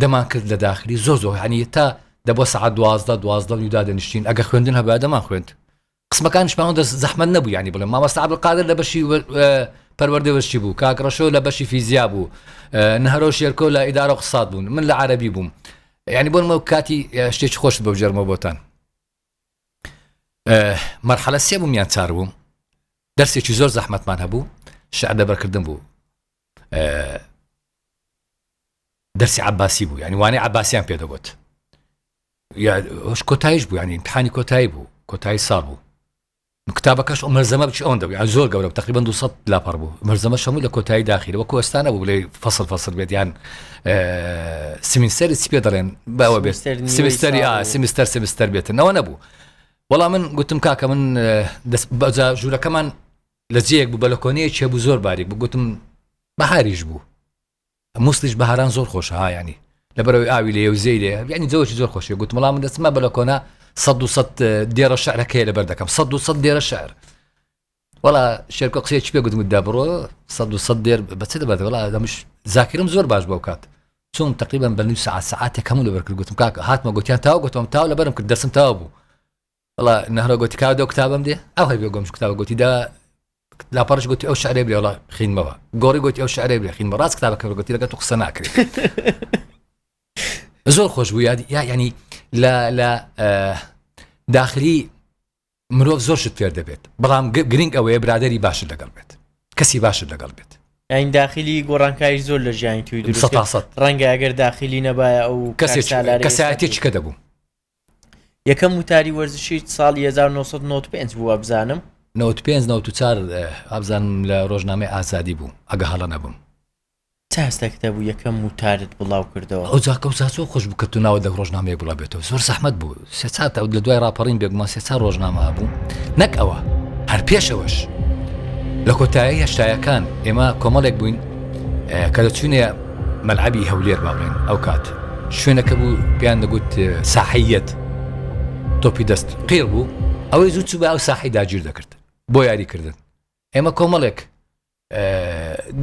دەمان کرد لە داخلی زۆر هەنی تا دەبۆ سەعات 12 نیودا دەنیشتین ئەگە خوێندن هەبا دەمان خوێند قسمەکانشمان زەحمەت نەبوو ینی بڵێم مامۆستا عەبدولقادر لە بەشی پەروەردەوەرشی بوو کاک ڕەشۆ لە بەشی فیزیا بوو نەهرۆ شێرکۆ لە ئیدارە و اقتصاد بوون من لە عەربی بووم ینی بۆنمە کاتی شتێکی خۆشت بە بژێرمەوە بۆتان مەرحەلە سێ بوومیان چار بووم دەرسێکی زۆر زەحمەتمان هەبوو شعر دەبەرکردن بوو دەرسی عەباسی بوو ینی وانەی عەباسیان پێدەگوت هۆش کۆتاییش بوو ینی امتحانی کۆتایی بوو کۆتایی ساڵ بوو کتابەکەش مەرزەمە بچی ئەوەندە بوو زۆر گەورە تقریبا 200 لاپەڕ بوو مەرزەمە هەموو لە کۆتایی داخلی وەکو ئێستانە بوو لێ فەسڵ بێت یان سیمینستەری چی پێ دەڵێن باوە بێت سیمستەر بێتن ئەوە نەبوو وەڵام من گوتم کاکە من ژوورەکەمان لە جێیەک بوو بەلەکۆنەیەکی بوو زۆر باریک بوو گوتم بەهاریش بوو موسڵیش بەهاران زۆر خۆشە ها ینی لەبەرەوەی ئاوی لێ و زەی لێ ینی جۆکی زۆر خۆشیە گوتم وەڵام من دەچمە بەلەکۆنە 100 دێرە شعرەکەی لەبەر دەکەم 100 دێرە شعر وەڵا شێرکۆ قسەیەکی پێ گوتم دابڕۆ 100 دێر بەچێ دەبێت وەڵا دەمش زاکرم زۆر باش بۆ کات چون تقریبا بە نوێ ساعاتێک هەموو لەبەر کرد گوتم کاکە هاتمە گوتیان تاو گوتم تاو لەبەرم کرد دەرسم تاوا بوو وەڵا نەهرۆ گوتی کاو دە کتابم دێ ئەو هەیە گۆمش کتابە گوتی دا لاپەڕش گوتی ئەو شعرێ برێ وەڵا خینمەوە گۆڕی گوتی ئەو شعرێ برێ خینمە ڕاست کتابەکە گوتی لەگە تو قسە ناکرێت زۆر خۆش بوو ینی لە داخلی مرۆڤ زۆر شت فێر دەبێت بەڵام گرنگ ئەوەیە برادەری باشت لەگەڵ بێت کەسی باشت لەگەڵ بێت ئەین داخلی گۆڕانکاری زۆر لە ژیانی توی دروست ڕەنگە ئەگەر داخلی نەبایە ئەو کەسایەتێکە دەبوو یەکەم وتاری وەرزشی ساڵی 1995 بوو ئەبزانم 95 ئابزانم لە ڕۆژنامەی ئازادی بوو ئەگە هەڵە نەبووم چاستەکتە بوو یەکەم وتارت بڵاو کردەوە ئەو جاکەوزا زۆر خۆش بوو کە تو ناوە دە ڕۆژنامەیە بڵا بێتەوە زۆر زەحمەت بوو سێ چات لە دوای ڕاپەڕین بێگومان سێ چار ڕۆژنامە بوو نەک ئەوە هەر پێشەوەش لە کۆتایی هەشتایەکان ئێمە کۆمەڵێک بووین کە دەچوونێ مەلعەبی هەولێر با بڵێن ئەو کات شوێنەکە بوو پێیان دەگوت ساحەیەت تۆپی دەست قیر بوو ئەوەی زوو چوو بە ئەو ساحی داگیر دەکرد بۆ یاریکردن ئێمە کۆمەڵێک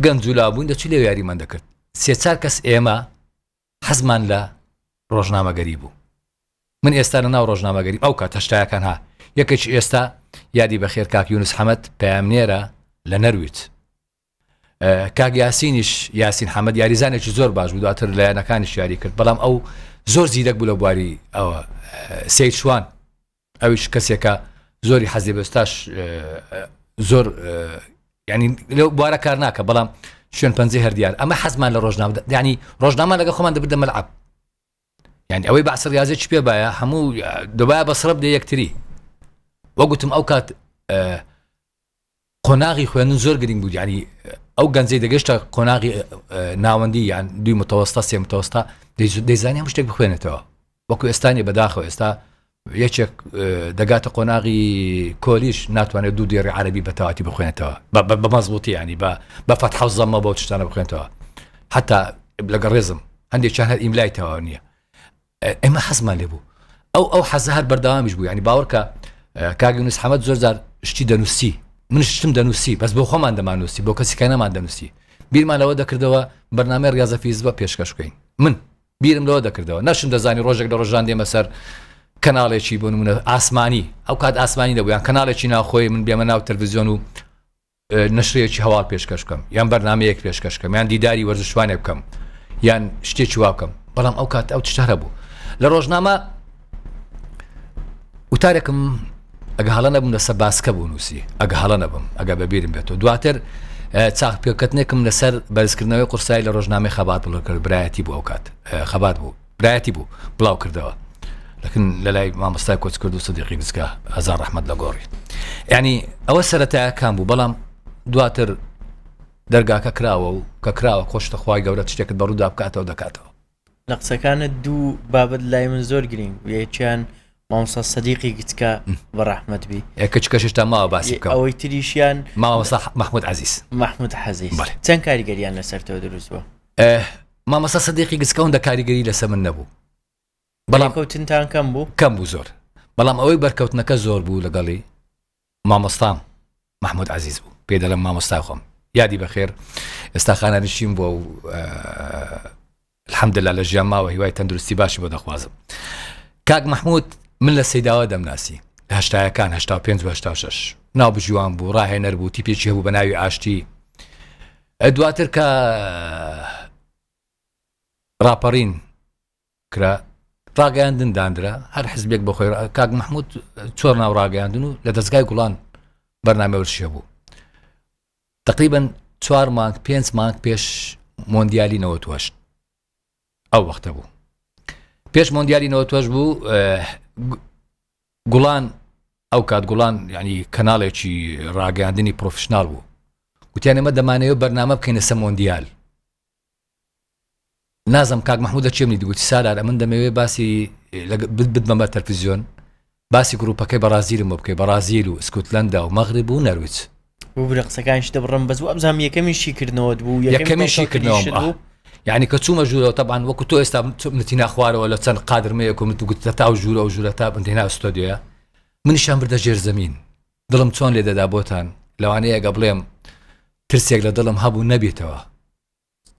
گەنج و لابووین دەچوو لێ یاریمان دەکرد سێ چار کەس ئێمە حەزمان لە ڕۆژنامەگەری بوو من ئێستا لە ناو ڕۆژنامەگەری ئەو کات هەشتایەکان ها یەکێکی ئێستا یادی بەخێر کاک یونس حەمەد پەیامنێرە لە نەرویت کاک یاسینیش یاسین حەمەد یاریزانێکی زۆر باش بوو دواتر لایەنەکانیش یاری کرد بەڵام ئەو زۆر زیرەک بوو لە بواری ئەوە سەید شوان ئەویش کەسێکە زۆری حەزی بەستاش زۆر ینی لەو بوارە کار ناکە بەڵام شوێن پەنجەی هەردیار ئەمە حەزمان لە ڕۆژنامە ینی ڕۆژنامە لەگە خۆمان دەبردە مەلعەب ینی ئەوەی بەعسە ریاضێکی پێ باە هەموو دەبایە بەسڕە بدە یەکتری وەگوتم ئەو کات قۆناغی خوێندن زۆر گرنگ بوو ینی ئەو گەنجەی دەگەشتە قۆناغی ناوەندی یان دوی متەوەستا سێ متەوەستا دەیزانانی هەموو شتێک بخوێنێتەوە وەکو ئێستانی بەداخەوە ئێستا یەکێک دەگاتە قۆناغی کۆلیش ناتوانێت دوو دێڕی عەرەبی بەتەواتی بخوێنێتەوە بە مەزبوطی ینی بە فەتحە و زەممە بۆ شتانە بخوێنێتەوە حتا لەگەڵ ڕێزم هەندێکیان هەر ئیملای تەواو نییە ئێمە حەزمان لێ بوو ئەو حەزە هەر بەردەوامیش بوو ینی باوەڕکە کاک یونس حەمەد زۆر جار شتی دەنووسی منش شتم دەنووسی بەس بۆ خۆمان دەمانووسی بۆ کەسی کەنەمان دەنووسی بیرمان لەوە دەکردەوە بەرنامەی ڕیاضە فیزیک پێشکەش بکەین من بیرم لەوە دەکردەوە نەشم دەزانی ڕۆژێک لە ڕۆژان دێمە سەر کەناڵێکی بۆ نمونە ئاسمانی ئەو کات ئاسمانی دەبوویان کەناڵێکی ناوخۆی من بێمە ناو تەلڤیزیۆن و نەشرەیەکی هەواڵ پێشکەش بکەم یان بەرنامەیەک پێشکەش بکەم یان دیداری وەرزشوانێک بکەم یان شتێکی وا بکەم بەڵام ئەو کات ئەو تشتە هەبوو لە ڕۆژنامە وتارێکم ئەگە هەڵە نەبووم لەسەر باسکە بوو نووسی ئەگە هەڵە نەبم ئەگە بەبیرم بێتەوە دواتر چاق پێکەوتنێکم لەسەر بەرزکردنەوەی قورسایی لە ڕۆژنامەی خەبات بڵ کرد برایەتی بوو ئەو کات خەبات بوو برایەتی بوو بڵاو کردەوە لكن لەلای مامۆستای کۆچ کرد و سەدیقی گچکە هەزار ڕەحمەت لە گۆڕی ینی ئەوە سەرەتایەکان بوو بەڵام دواتر دەرگاکە کراوە و کە کراوە خۆشتە خوای گەورە شتێکت بەڕوودا بکاتەوە دەکاتەوە لە قسەکانت دوو بابەت لای من زۆر گرنگ یەکیان مامۆستا سەدیقی گچکە بەڕەحمەت بی کەچکەشتا ماوە باسی بکەم ئەوەی تریشیان مامۆستا محمود عەزیز چەند کاریگەریان لەسەرتەوە دروست بووە مامۆستا سەدیقی گچکە هەندە کاریگەری لەسەر من نەبوو بەڵام کەوتنتان کەم بوو زۆر بەڵام ئەوەی بەرکەوتنەکە زۆر بوو لەگەڵی مامۆستام محمود عەزیز بوو پێ دەڵێم مامۆستا خۆم یادی بەخێر ئێستا خانانشین بووە و الحەمدلله لە ژیان ماوە هیوای تەندروستی باشی بۆ دەخوازم کاک محمود من لە سەیداوە دەمناسی لە هەشتایەکان 85 و 86 ناو بژوان بوو ڕاهێنەر بوو تیپێکی هەبوو بە ناوی ئاشتی دواتر کە ڕاپەڕین کرا ڕاگەیاندن دانرا هەر حزبێک بە خۆی کاک محمود چۆر ناو ڕاگەیاندن و لە دەستگای گوڵان بەرنامە ورشیە بوو تقریبا 4 مانگ 5 مانگ پێش مۆندیالی 98 ئەو وەختە بوو پێش مۆندیالی 98 بوو گوڵان ئەو کات گوڵان ینی کەناڵێکی ڕاگەیاندنی پرۆفشنال بوو گوتیان ئێمە دەمانەوێت بەرنامە بکەینە سەر مۆندیال نازم کاک محمودە چێمنی دیگوتی سالار من دەمەوێت باسی بدمە تەلڤیزیۆن باسی گروپەکەی بەرازیلم بۆ بکەی بەرازیل و اسکۆتلەندا و مەغرب و نەرویج بوو برە قسەکانیش دەبڕم بەزوو ئەمزام یەکەمیشی کردنەوە بوو یەکەمیشی کردنەوە یعنی کە چوومە ژوورەوە تەبان وەکو تۆ ئێستا نەتی ناخوارەوە لە چەند قادرمەیەک و من گوت تا و ژوورە و ژوورە تا بنتێنا ئستۆدیۆیە منیشان بردە ژێر زەمین دڵم چۆن لێ دەدا بۆتان لەوانەیە ئەگە بڵێم ترسێک لە دڵم هەبوو نەبێتەوە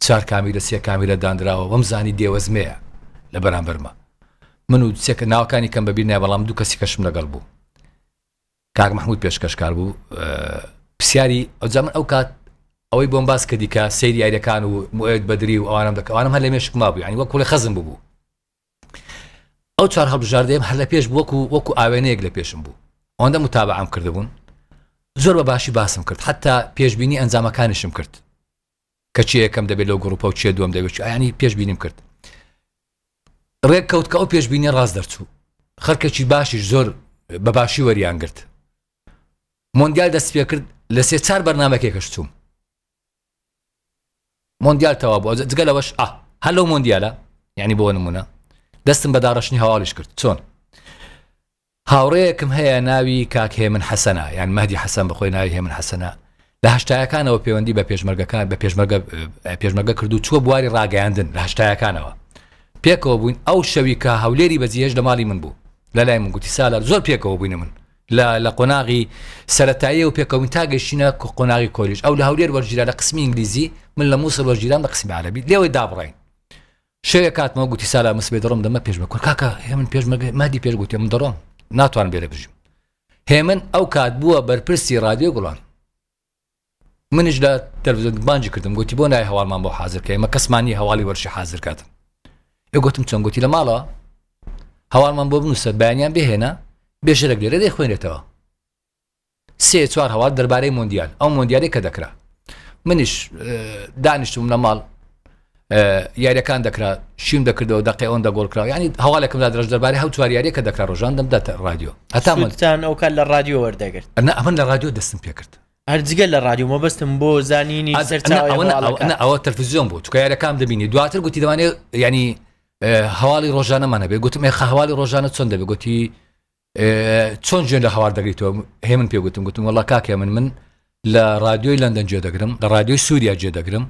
4 کامیرە 3 کامیرە دانراوە وەمزانی دێوەزمەیە لە بەرامبەرمە من و سێکە ناوەکانی کەم بەبیر نایە بەڵام دوو کەسی کەشم لەگەڵ بوو کاک محمود پێشکەشکار بوو پرسیاری ئەوجا من ئەو کات ئەوەی بۆم باس کردی کە سەیری یاریەکان و موعد بەدری و ئەوانم دەکە ئەوانم هەر لە مێشک ما بوو ینی وەکو لە خەزم بوو ئەو 4 هەڵبژاردەیەم هەر لە پێش وەکو ئاوێنەیەک لە پێشم بوو ئەوەندە متابعەم کردبوون زۆر بە باشی باسم کرد حتا پێشبینی ئەنجامەکانیشم کرد کە چی یەکەم دەبێت لەو گروپە و چێ دووەم دەبێت ینی پێشبینیم کرد ڕێک کەوت کە ئەو پێشبینی ڕاست دەرچوو خەرکێکی باشیش زۆر بە باشی وەریان گرت مۆندیال دەست پێ کرد لە 3-4 بەرنامەکێکەش چووم مۆندیال تەوا بوو جگە لەوەش هەر لەو مۆندیالە یعنی بۆ نمونە دەستم بە داڕەشنی هەواڵیش کرد چۆن هاوڕەیەکم هەیە ناوی کاک هێمن حەسەنە یان مەهدی حەسەن بەخۆی ناوی هێمن حەسەنە لە هەشتایەکانەوە پەیوەندی بە پێشمەرگەکان بە پێشمەرگە کرد و چووە بواری ڕاگەیاندن لە هەشتایەکانەوە پێکەوە بووین ئەو شەوی کە هەولێری بەجێهێش لە ماڵی من بوو لەلای من گوتی سالار زۆر پێکەوە بووینە من لە قۆناغی سەرەتاییە و پێکەوتن تا گەیشتینە قۆناغی کۆلیژ ئەو لە هەولێر وەرگیرا لە قسمی ئینگلیزی من لە مووسڵ وەرگیران لە قسمی عەرەبی لێوەی دابڕین شەوێک کاتمەوە گوتی سالا مسبێ دەڕۆم دەمە پێشمە کورد کاکە هێمن پێشمەگە مادی پێش گوتی من دەڕۆم ناتوانم بێرە بژیم هێمن ئەو کات بووە بەرپرسی رادیۆ گوڵان منیش لە تەلەڤیزیۆن بانجی کردم گوتی بۆ نایە هەواڵمان بۆ حازر کە ئێمە کەسمانی هەواڵی وەرشی حازر کاتم گوتم چۆن گوتی لە ماڵەوە هەواڵمان بۆ بنووسە بەیانیان بهێنا بێژەرێک لێرە دەیخوێنێتەوە 3-4 هەواڵ دەربارەی مۆندیال ئەو مۆندیالێ کە دەکرا منیش دانیشتم لە ماڵ یاریەکان دەکرا شیم دەکردەوە دقی ئەوەن دەگۆڵکراوە ینی هەواڵێکم لا درەژ دەربارەی هەوت یاریە کە دەکرا ڕۆژان دەمدات رادیۆ هەتا منتان ئەو کات لە رادیۆ وەردەگرت ئەمن لە رادیۆ دەستم پێ کرد هەرجگە لە رادیۆ مەبەستم بۆ زانینی ئەوە تەلەڤیزیۆن بوو چکە یاریەکان دەبینی دواتر گوتی دەوانێت ینی هەواڵی ڕۆژانەمانە بێ گوتم ێخە هەواڵی ڕۆژانە چۆن دەبێت گوتی چۆن ژێن لە هەواڵ دەگریتەوە هێمن پێ گوتم وەڵا کاکێ من لە رادیۆی لەندەن گوێ دەگرم لە رادیۆی سووریا گوێ دەگرم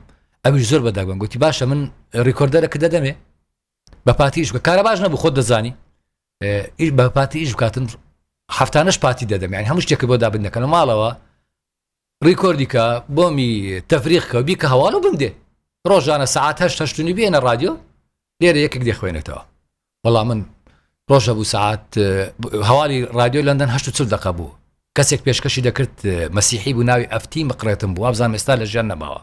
ئەویش زۆر بەداگوم گوتی باشە من ڕیکۆردەرەکە دەدەمێ بە پاتی ئیش کارە باش نەبوو خۆت دەزانی بە پاتی ئیش بکاتن هەفتانەش پاتی دەدەم یعنی هەموو شتێک بۆ دابن دەکەن ماڵەوە ڕیکۆردیکە بۆمی تەفریقکە بیکە هەواڵ و بمدێ ڕۆژانە سەعات 8 بێنە رادیۆ لێرە یەکێک دەخوێنێتەوە وەڵام من ڕۆژە بوو سەعات هەواڵی رادیۆ لەندەن 8 دقە بوو کەسێک پێشکەشی دەکرد مەسیحی بوو ناوی ئەفتی مقڕێتم بوو وابزانم ئێستا لە ژیان نەماوە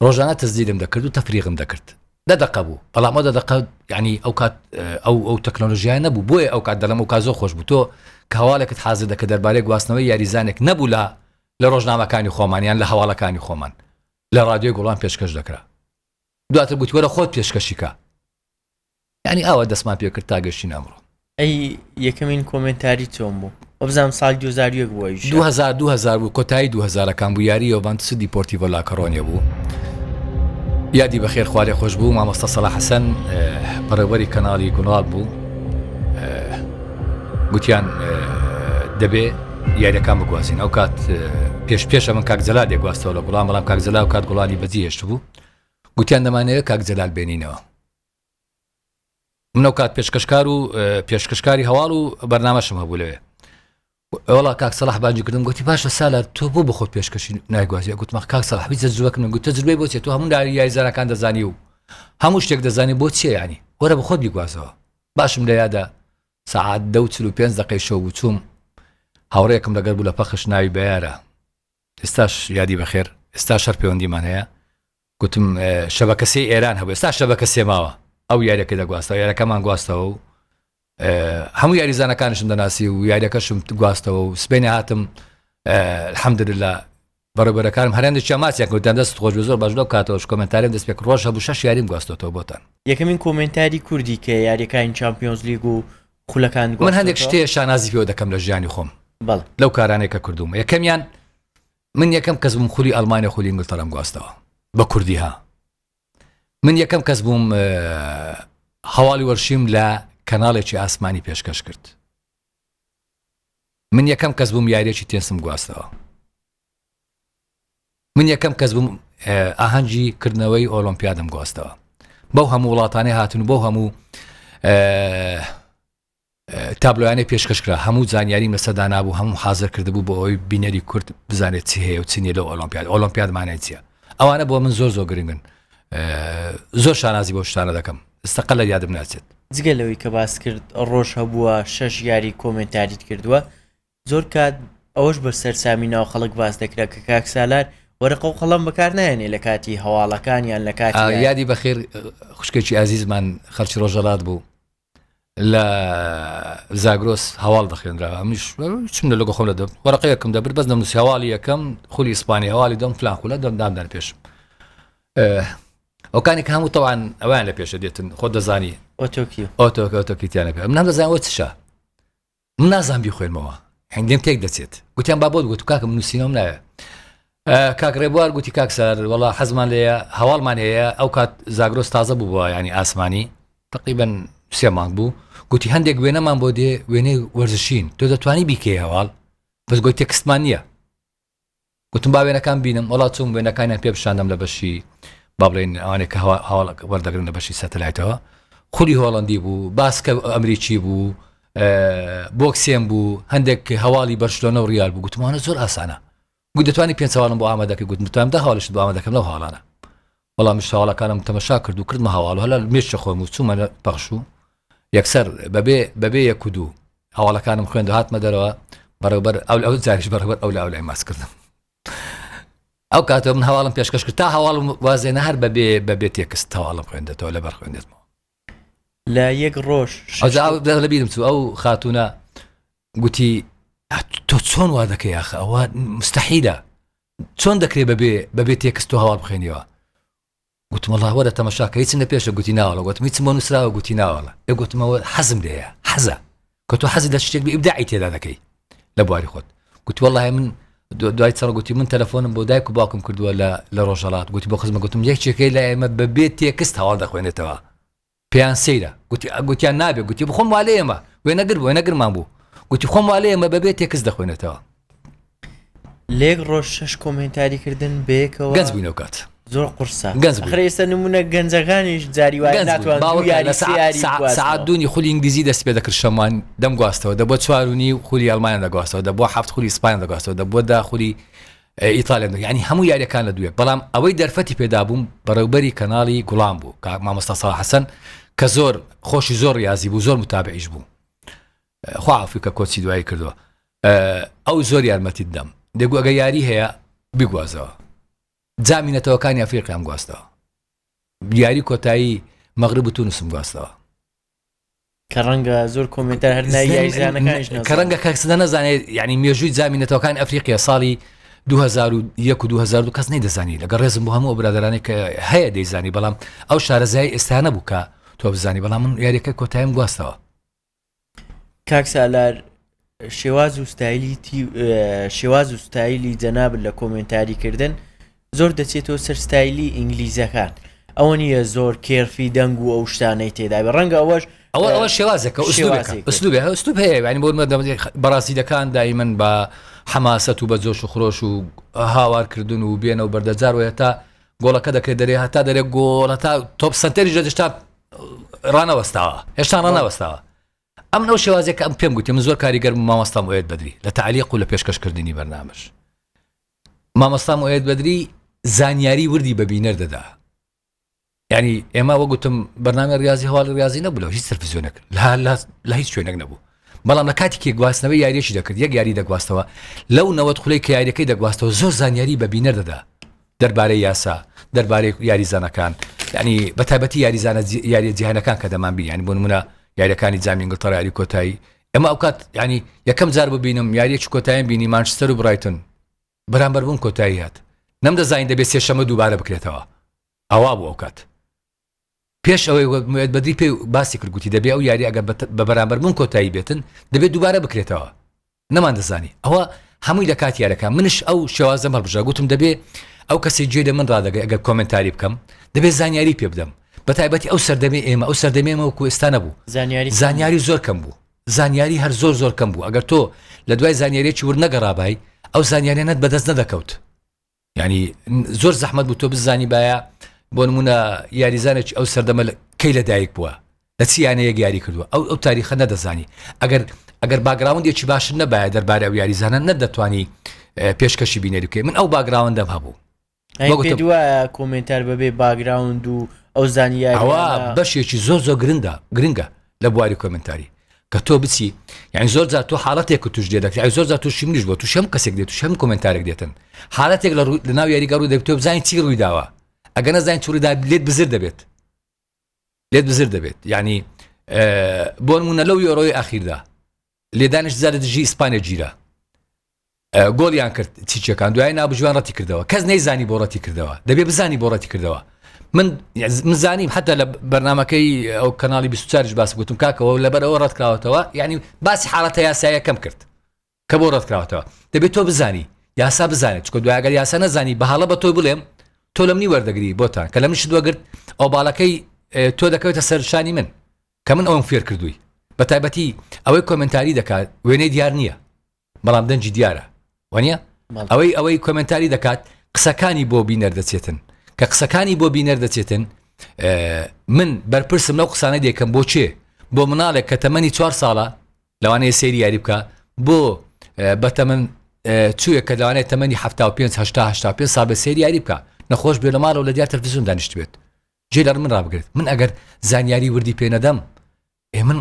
ڕۆژانە تەزدیدم دەکرد و تەفریقم دەکرد 10 دقە بوو بەڵام 10 دقە ینی ئەو کات ئەو تەکنۆلۆژیای نەبوو بۆیە ئەو کات دەڵم و کا زۆر خۆش بوو تۆ کە هەواڵێکت حازر دەکە دەربارەی گواستنەوەی یاریزانێک نەبوو لە ڕۆژنامەکانی خۆمانیان لە هەواڵەکانی خۆمان لە رادیۆی گوڵان پێشکەش دەکرا دواتر گوتی وەرە خۆت پێشکەشیکە ینی ئەوە دەستمان پێ کرد تا گەشتین ئەمڕۆ ئەی یەکەمین کۆمنتاری چۆن بوو وەبزانم ساڵ 2001 بووە 2000 بوو کۆتایی 2000ەکان بوو یاری یۆڤانتوس دیپۆرتیڤۆ لا کۆرۆنیا بوو یادی بەخێر خوارێ خۆش بوو مامۆستا سەلاح حەسەن بەڕێوەری کەناڵی گوناڵ بوو گوتیان دەبێ یاریەکان بگوازین ئەو کات پێشە من کاک جەلال دێگواستەوە لە گوڵان بەڵام کاک جەلال و کات گوڵانی بەجی هێشت بوو گوتیان دەمانەوێت کاک جەلال بێنینەوە منەو کات پێشکەشکار و پێشکەشکاری هەواڵ و بەرنامەشم هەبوو لەوێ وڵا کاک سەلاح بانجی کردم گوتی باشە سالە تۆ بۆ بخۆت پێشکەشی نایگوازی گوتمە کاک سەلاح هیچ تەجروبەکەم نەبوو تەجروبەی بۆ چیە تۆ هەموو یاریزانەکان دەزانی و هەموو شتێک دەزانی بۆ چیە ینی وەرە بخۆت بیگوازەوە باشم لە یادە ساعات 10:45 شەو بوو چووم هاوڕێکم لەگەر بوو لە پەخش ناوی بەیارە ئێستاش یادی بەخێر ئێستا شەر پەیوەندیمان هەیە گوتم شەبەکەسەی ئێران هەبوو ئێستا شەبەکەسێ ماوە ئەو یاریەکە دەگواستەوە یاریەکەمان گواستەوە و هەموو یاریزانەکانشم دەناسی و یاریەکەشم گواستەوە و سبەینێ هاتم الحەمدلله بەڕێبەرەکانم هەرێندێکی ماسیان کردیان دەست خۆش زۆر باش لەو کاتەوەش کۆمنتاریم دەست پێ ڕۆژ هەبوو 6 یاریم گواستەوە بۆتان یەکەمین کۆمنتاری کوردی کە یاریەکانی چامپیۆنز لیگ و خولەکان من هەندێک شتێ شانازی پێوە دەکەم لە ژیانی خۆم لەو کارانێک کە کردوم یەکەمیان من یەکەم کەس بووم خولی ئەڵمانیا خولی ئینگلتەرەم گواستەوە بە کوردی ها من یەکەم کەس بووم هەواڵی وەرشیم لە کەناڵێکی ئاسمانی پێشکەش کرد من یەکەم کەس بووم یاریێکی تێنسم گواستەوە من یەکەم کەس بووم ئاهەنگی کردنەوەی ئۆلۆمپیادم گواستەوە بەو هەموو وڵاتانەی هاتون بۆ هەموو تابلۆیانەی پێشکەشکرا هەموو زانیاریم لەسەردا نابوو هەموو حازر کردبوو بۆ ئەوی بینەری کورد بزانێت چی هەیە و چینیە لە ئۆلۆمپیادمانای چیە ئەوانە بۆ من زۆر گرنگن زۆر شانازی بۆ شتانە دەکەم ئستەقەل لە یادم ناچێت جگە لەوەی کە باس کرد ڕۆژ هەبووە 6 یاری کۆمنتاریت کردووە زۆر کات ئەوەش بە سەرسامی ناو خەڵک باس دەکرا کە کاک سالار وەرەقە و قەڵەم بەکار نایەنێ لە کاتی هەواڵەکانیان لە کاتی یادی بەخێر خوشکێکی عزیزمان خەڵکی ڕۆژەڵات بوو لە زاگرۆس هەواڵ دەخێنرا هەمیش چم لە لەگە خۆم لە دەب وەرەقەیەکم دەبرد بەس نەنووسی هەواڵی یەکەم خولی ئیسپانی هەواڵی دەم فلان خولە دەمدان پێشم ئەوکانی کە هەموو تەوان ئەویان لە پێشە دێتن خۆ دەزانی ئۆتۆکیتیانە پێ من دەزانەوە چشە من نازان بیخوێنمەوە هەندێم تێک دەچێت گوتیان با بۆت گوت کاکە من نووسینەوەم نایە کاک ڕێبوار گوتی کاک سەر وەڵا حەزمان لێیە هەواڵمان هەیە ئەو کات زاگرۆس تازە بوو بووە ینی ئاسمانی تقریبەن 3 مانگ بوو گوتی هەندێک وێنەمان بۆ دێ وێنەی وەرزشین تۆ دەتوانی بیکەی هەواڵ بەس گوتی تێکستمان نییە گوتم با وێنەکان بینم وڵات چوم وێنەکانیان پێ بشاندەم لە بەشی با بڵێن ئەوانێک کە هەواڵ وەردەگرن لە بەشی سەتەلایتەوە خولی هۆڵەندی بوو باسکە ئەمریکی بوو بۆکسێن بوو هەندێک هەواڵی بەرشلۆنە و ریال بوو گوتمانە زۆر ئاسانە گوت دەتوانی 5 ساڵم بۆ ئامادەکە گوت متام دا هەواڵش بۆ ئامادەکەم لەو هاڵانە وەڵام هەواڵەکانم تەماشا کرد و کردمە هەواڵ هەلا مێشە خۆم و چوومە پەخش و یەکسەر بەبێ یەک و دوو هەواڵەکانم خوێندە هاتمە دەرەوە بەڕێوەبەر ئەو جاریش بەڕێوەبەر ئەو لای ماس کردم ئەو کاتە من هەواڵم پێشکەش کرد تا هەواڵم وازێنە هەر بەبێ تێکست هەواڵم خوێندێتەوە لەبەر خوێندێتمەوە لە یەک ڕۆژ لە بیرم چوو ئەو خاتونە گوتی تۆ چۆن وا دەکەی یاخە ئەوە مستەحیلە چۆن دەکرێت بەبێ تێکست و هەواڵ بخوێنیەوە گوتم وەڵا وەرە تەماشاکە هیچ لە پێشە گوتی ناوەڵە گوتم هیچم بۆ نووسراوە گوتی ناوەڵە گوتمەوە حەزم لێیە حەزە کە تۆ حەزی لە شتێک بە ئیبداعی تێدا دەکەی لە بواری خۆت گوتی وەڵڵاهی من دوای چڕ گوتی من تەلەفۆنم بۆ دایک و باوکم کردووە لە ڕۆژهەڵات گوتی بۆ خزمە گوتم یەکێکەکەی لە ئێمە بەبێ تێکست هەواڵ دەخوێنێتەوە پێیان سەیرە گوتیان نابێ گوتی بخۆم وا لە ئێمە وێنەگرمان بوو گوتی خۆم وا لە ئێمە بەبێ تێکست دەخوێنێتەوە لێک ڕۆژ 6 کۆمنتاریکردن بەیەکەوە گەنج بووینەوە کات زۆر قورسە ئەخرێستە نمونە گەنجەکانیش جاری وایە ناتوان سعات دوونی خولی ئینگلیزی دەست پێ دەکرد شەمان دەم گواستەوە دەبووە 4 خولی ئەڵمانیا دەگواستەوە دەبووە 7 خولی ئیسپانیا دەگواستەوە دەبووە 10 خولی ئیتالیا یعنی هەموو یاریەکان لە دوێ بەڵام ئەوەی دەرفەتی پێدا بووم بەڕێوبەری کەناڵی گوڵام بوو کاک مامۆستا ساڵح حەسەن کە زۆر خۆشی زۆر ریاضی بوو زۆر متابعیش بوو خوا عەفوی کە کۆچی دوایی کردووە ئەو زۆر یارمەتیت دەم دەگو ئەگە یاری هەیە بیگوازەوە جامینەتەوەکانی ئەفریقیام گواستەوە یاری کۆتایی مەغرب و تونسم گواستەوە کە ڕەنگە زۆر کۆمنتار هەر ناوی یاریزانەکانیش کە ڕەنگە کەسە نەزانێت یعنی مێژووی جامینەتەوەکان ئەفریقیا ساڵی 2001 و 2002 کەس نەیدەزانی لەگەڵ ڕێزم بۆ هەموو برادرانی کە هەیە دەیزانی بەڵام ئەو شارەزای ئێستا نەبوو کە تۆ بزانی بەڵام من یاریەکە کۆتاییم گواستەوە کاک سالار شێواز و ستایلی جەناب لە کۆمنتاریکردن زۆر دەچێتەوە سەر ستایلی ئینگلیزەکان ئەوە نیە زۆر کێرفی دەنگ و ئەو شتانەی تێدا ڕەنگە ئەوە شێوازێکە ئوسلوب هەیە ینی بۆ بەڕاستیدەکان دایمەن بە حەماسەت و بە جۆش و خۆش و هاوارکردن و بێنە و بەردەجارەوە تا گۆڵەکە دەکرێت دەرێ هەتا دەرێت گۆڵە تا تۆپ سنتەری ژەشتا ڕانەوەستاوە هێشتا ڕانەوەستاوە ئەم نەو شێوازێک ئەم پێم گوتی من زۆر کاریگەر مامۆستام ئۆیەت بەدری لە تعلیق و لە پێشکەشکردنی بەرنامەش مامۆستام ئۆیەت بەدری زانیاری وردی بە بینەر دەدا ینی ئێمە وەگوتم بەرنامە ریاضی هەواڵ ریاضی نەبوو هیچ تەلەڤیزیۆنێک لە هیچ شوێنێک نەبوو بەڵام لە کاتێکی گواستنەوەی یاریەشی دەکرد یەک یاری دەگواستەوە لەو 90 خولەی کە یاریەکەی دەگواستەوە زۆر زانیاری بە بینەر دەدا دەربارەی یاسا دەربارەی یاریزانەکان ینی بەتایبەتی یاری جیهانەکان کە دەمان بین ینی بۆ نمونە یاریەکانی جامی ئینگلتەرا یاری کۆتایی ئەمە ئەو کات ینی یەکەم جار ببینم یاریەکی کۆتاییم بینی مانچستەر و برایتن بەرامبەر بووم کۆتایی هات نەمدەزانین دەبێت سێشەمە دووبارە بکرێتەوە ئەوا بوو ئەو کات پێش ئەوەی ئۆیەت بەدری پێی باسی کرد گوتی دەبێت ئەو یاری ئەگەر بە بەرامبەر بوون کۆتایی بێتن دەبێت دووبارە بکرێتەوە نەمان دەزانی ئەوە هەمووی لە کات یارەکە منش ئەو شێوازەم هەڵبژا گوتم دەبێت ئەو کەسی گوێ لە من ڕادەگەی ئەگەر کۆمنتاری بکەم دەبێت زانیاری پێ بدەم بەتایبەتی ئەو سەردەمێ ئێمە ئەو سەردەمێمە وەکو ئێستا نەبوو زانیاری زۆر کەم بوو زانیاری هەر زۆر کەم بوو ئەگەر تۆ لە دوای زانیاریەکی وەرنەگەڕابای ئەو زانیاریانەت بەدەست نەدەکەوت ینی زۆر زەحمەت بوو تۆ بزانی باە بۆ نمونە یاریزانێکی ئەو سەردەمە کەی لە دایک بووە لە چیانەیەک یاری کردووە ئەو تاریخە نەدەزانی ئەگەر باگراوندێکی باشن نەبایە دەربارە ئەو یاریزانە نەدەتوانی پێشکەشی بینەری بکەی من ئەو باگراوندەم هەبوو دووە کۆمنتار بەبێ باگراوند و ئەو زانیاری ئەوە بەشێکی زۆر گرنگە لە بواری کۆمنتاری کە تۆ بچی یعنی زۆر جار تۆ حاڵەتێک توش دێدەکەی زۆر جار تووشی منیش بۆ توش هەم کەسێک دێت توش هەم کۆمنتارێک دێتن حاڵەتێک لە ناو یاریگەڕ و دەبێت تۆ بزانین چی ڕووی داوە ئەگە نەزانین چی ڕوویدا لێت بزر دەبێت یعنی بۆ نمونە لەو یۆرۆی ئاخیردا لێدانش زارە دژی ئیسپانیا گیرە گۆڵیان کرد چیچەکان دوای نابژوان ڕەتی کردەوە کەس نەیزانی بۆ ڕەتی کردەوە دەبێت بزانی بۆ ڕەتی کردەوە من زانیم حتا لە بەرنمەکەی ئەو کەناڵی 24 باس گوتم کاکەوە لەبەر ئەوە ڕەتکراوەتەوە ینی باسی حاڵەتە یاسایە کەم کرد کە بۆ ڕەتکراوەتەوە دەبێت تۆ بزانی یاسا بزانێت چکە دوای ئەگەر یاسا نەزانی بەهاڵە بە تۆی بڵێم تۆ لە منی وەردەگری بۆتان کە لە منش دووەگرت ئەو باڵەکەی تۆ دەکەوێتە سەرشانی من کە من ئەوم فێر کردووی بەتایبەتی ئەوەی کۆمنتاری دەکات وێنەی دیار نییە بەڵام دەنجی دیارە وانە ئەوەی کۆمنتاری دەکات قسەکانی بۆ بینەر دەچێتن کە قسەکانی بۆ بینەر دەچێتن من بەرپرسم لەو قسانە دێکم بۆ چێ بۆ مناڵێک کە تەمەنی 4 ساڵە لەوانەیە سەیری یاری بکە بۆ بەتەمەن چوویە کە لەوانەیە تەمەنی 75 سابە سەیری یاری بکە نەخۆش بێ لە ماڵەوە لە دیار تەلەڤیزیۆن دانیشت بێت جێ لەر من ڕابگرێت من ئەگەر زانیاری وردی پێ نەدەم من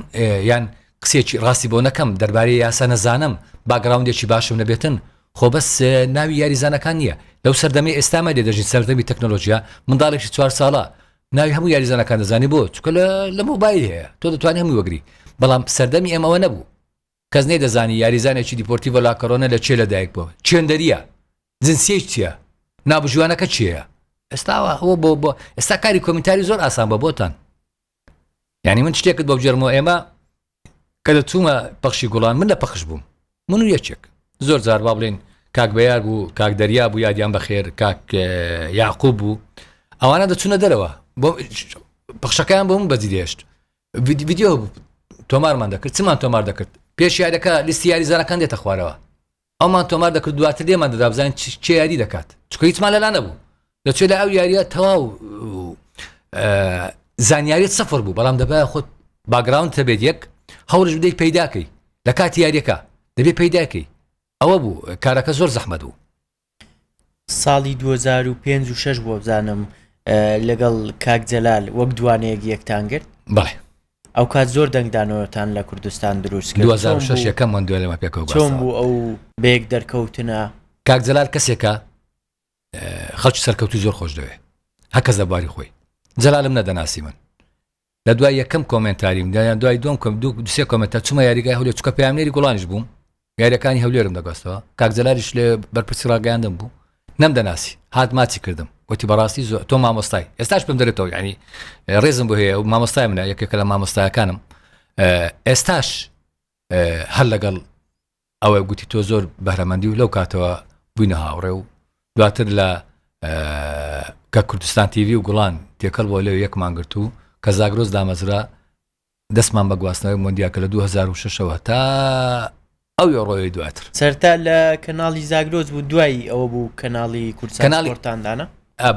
یان قسێکی ڕاستی بۆ نەکەم دەربارەی یاسا نەزانم باگراوندێکی باشم نەبێتن خۆ بەس ناوی یاریزانەکان نییە لەو سەردەمی ئێستامە لێ دەژین سەردەمی تەکنۆلۆژیا منداڵێکی 4 ساڵە ناوی هەموو یاریزانەکان دەزانی بۆ چکە لە مۆبایل هەیە تۆ دەتوانێت هەمووی وەگری بەڵام سەردەمی ئێمەوە نەبوو کەس نەی دەزانی یاریزانێکی دیپۆرتیڤۆ لا کۆرۆنە لە چێ لەدایک بۆ چێندەریە جنسیەی چییە نابژوانەکە چییە ئێستاوە ئەوە بۆ ئێستا کاری کۆمنتاری زۆر ئاسان بە بۆتان یعنی من شتێکت بۆ بجێرمەوە ئێمە کە دەچوومە پەخشی گوڵان من لە پەخش بووم من و یەکێک زۆر جار با بڵێن کاک بەیار بوو کاک دەریا بوو یادیان بەخێر کاک یاعقوب بوو ئەوانە دەچوونە دەرەوە بۆ پەخشەکەیان بۆ من بەجی دێشت ڤیدیۆ تۆمارمان دەکرد چمان تۆمار دەکرد پێش یاریەکە لیستی یاریزانەکان دێتە خوارەوە ئەومان تۆمار دەکرد دواتر لێمان دەدا بزانین چێ یاری دەکات چکە هیچمان لەلا نەبوو دەچێت لە ئەو یاریە تەواو زانیاریت سەفر بوو بەڵام دەبایە خۆت باگراوند هەبێت یەک هەوڵش بدەیت پەیداکەی لە کاتی یاریەکە دەبێت پەیداکەی ئەوە بوو کارەکە زۆر زەحمەت بوو ساڵی 2005 و 6 بۆ بزانم لەگەڵ کاک جەلال وەک دوانەیەک یەکتان کرد بەڵێ ئەو کات زۆر دەنگدانەوەتان لە کوردستان دروست کرد 2006 یەکەم من دوێ لەمە پێکەوە چۆن بوو ئەو بەیەک دەرکەوتنە کاک جەلال کەسێکە خەڵکی سەرکەوتوی زۆر خۆش دەوێ هەکەس دەباری خۆی جەلالم نەدەناسی من لە دوای یەکەم کۆمنتاریم دایان دوای دوم دوسێ کۆمنتار چوومە یاریگای هەولێر چکە پەیامنێری گوڵانیش بووم یاریەکانی هەولێرم دەگەستەوە کاک جەلالیش لێ بەرپرسی ڕاگەیاندم بوو نەمدەناسی هات ماچی کردم وتی بەڕاستی زۆر تۆ مامۆستای ئێستاش پێم دەرێتەوە یعنی ڕێزم بۆ هەیە و مامۆستای منە یەکێکە لە مامۆستایەکانم ئێستاش هەر لەگەڵ ئەوە گوتی تۆ زۆر بەهرەمەندی و لەو کاتەوە بووینە هاوڕێ و دواتر لە کە کوردستان تیڤی و گوڵان تێکەڵ بۆ لێو یەکمان گرت و کە زاگرۆز دامەزرا دەستمان بە گواستنەوەی مۆندیاکە لە 2006ەوە تا ئەو ڕۆیەی دواتر سەرتا لە کەناڵی زاگرۆز بوو دوای ئەوە بوو کەناڵی کوردستان سپۆرتاندانە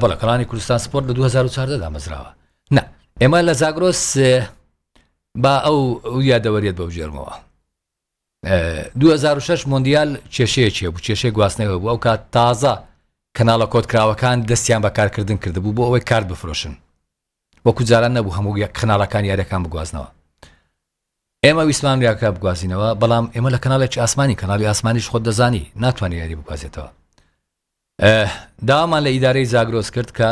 بەڵێ کەناڵی کوردستان سپۆرت لە 2014 دامەزراوە نە ئێمە لە زاگرۆس با ئەو یادەوەریێت بەو ژێرمەوە 2006 مۆندیال کێشەیەکیە بوو کێشەی گواستنەوە بوو ئەو کات تازە کەناڵە کۆتکراوەکان دەستیان بەکارکردن کردبوو بۆ ئەوەی کارت بفرۆشن وەکو جاران نەبوو هەموو کەناڵەکان یاریەکان بگوازنەوە ئێمە ویسمان یاکە بگوازینەوە بەڵام ئێمە لە کەناڵێکی ئاسمانی کەناڵی ئاسمانیش خۆت دەزانی ناتوانێت یاری بگوازێتەوە داوامان لە ئیدارەی زاگرۆس کرد کە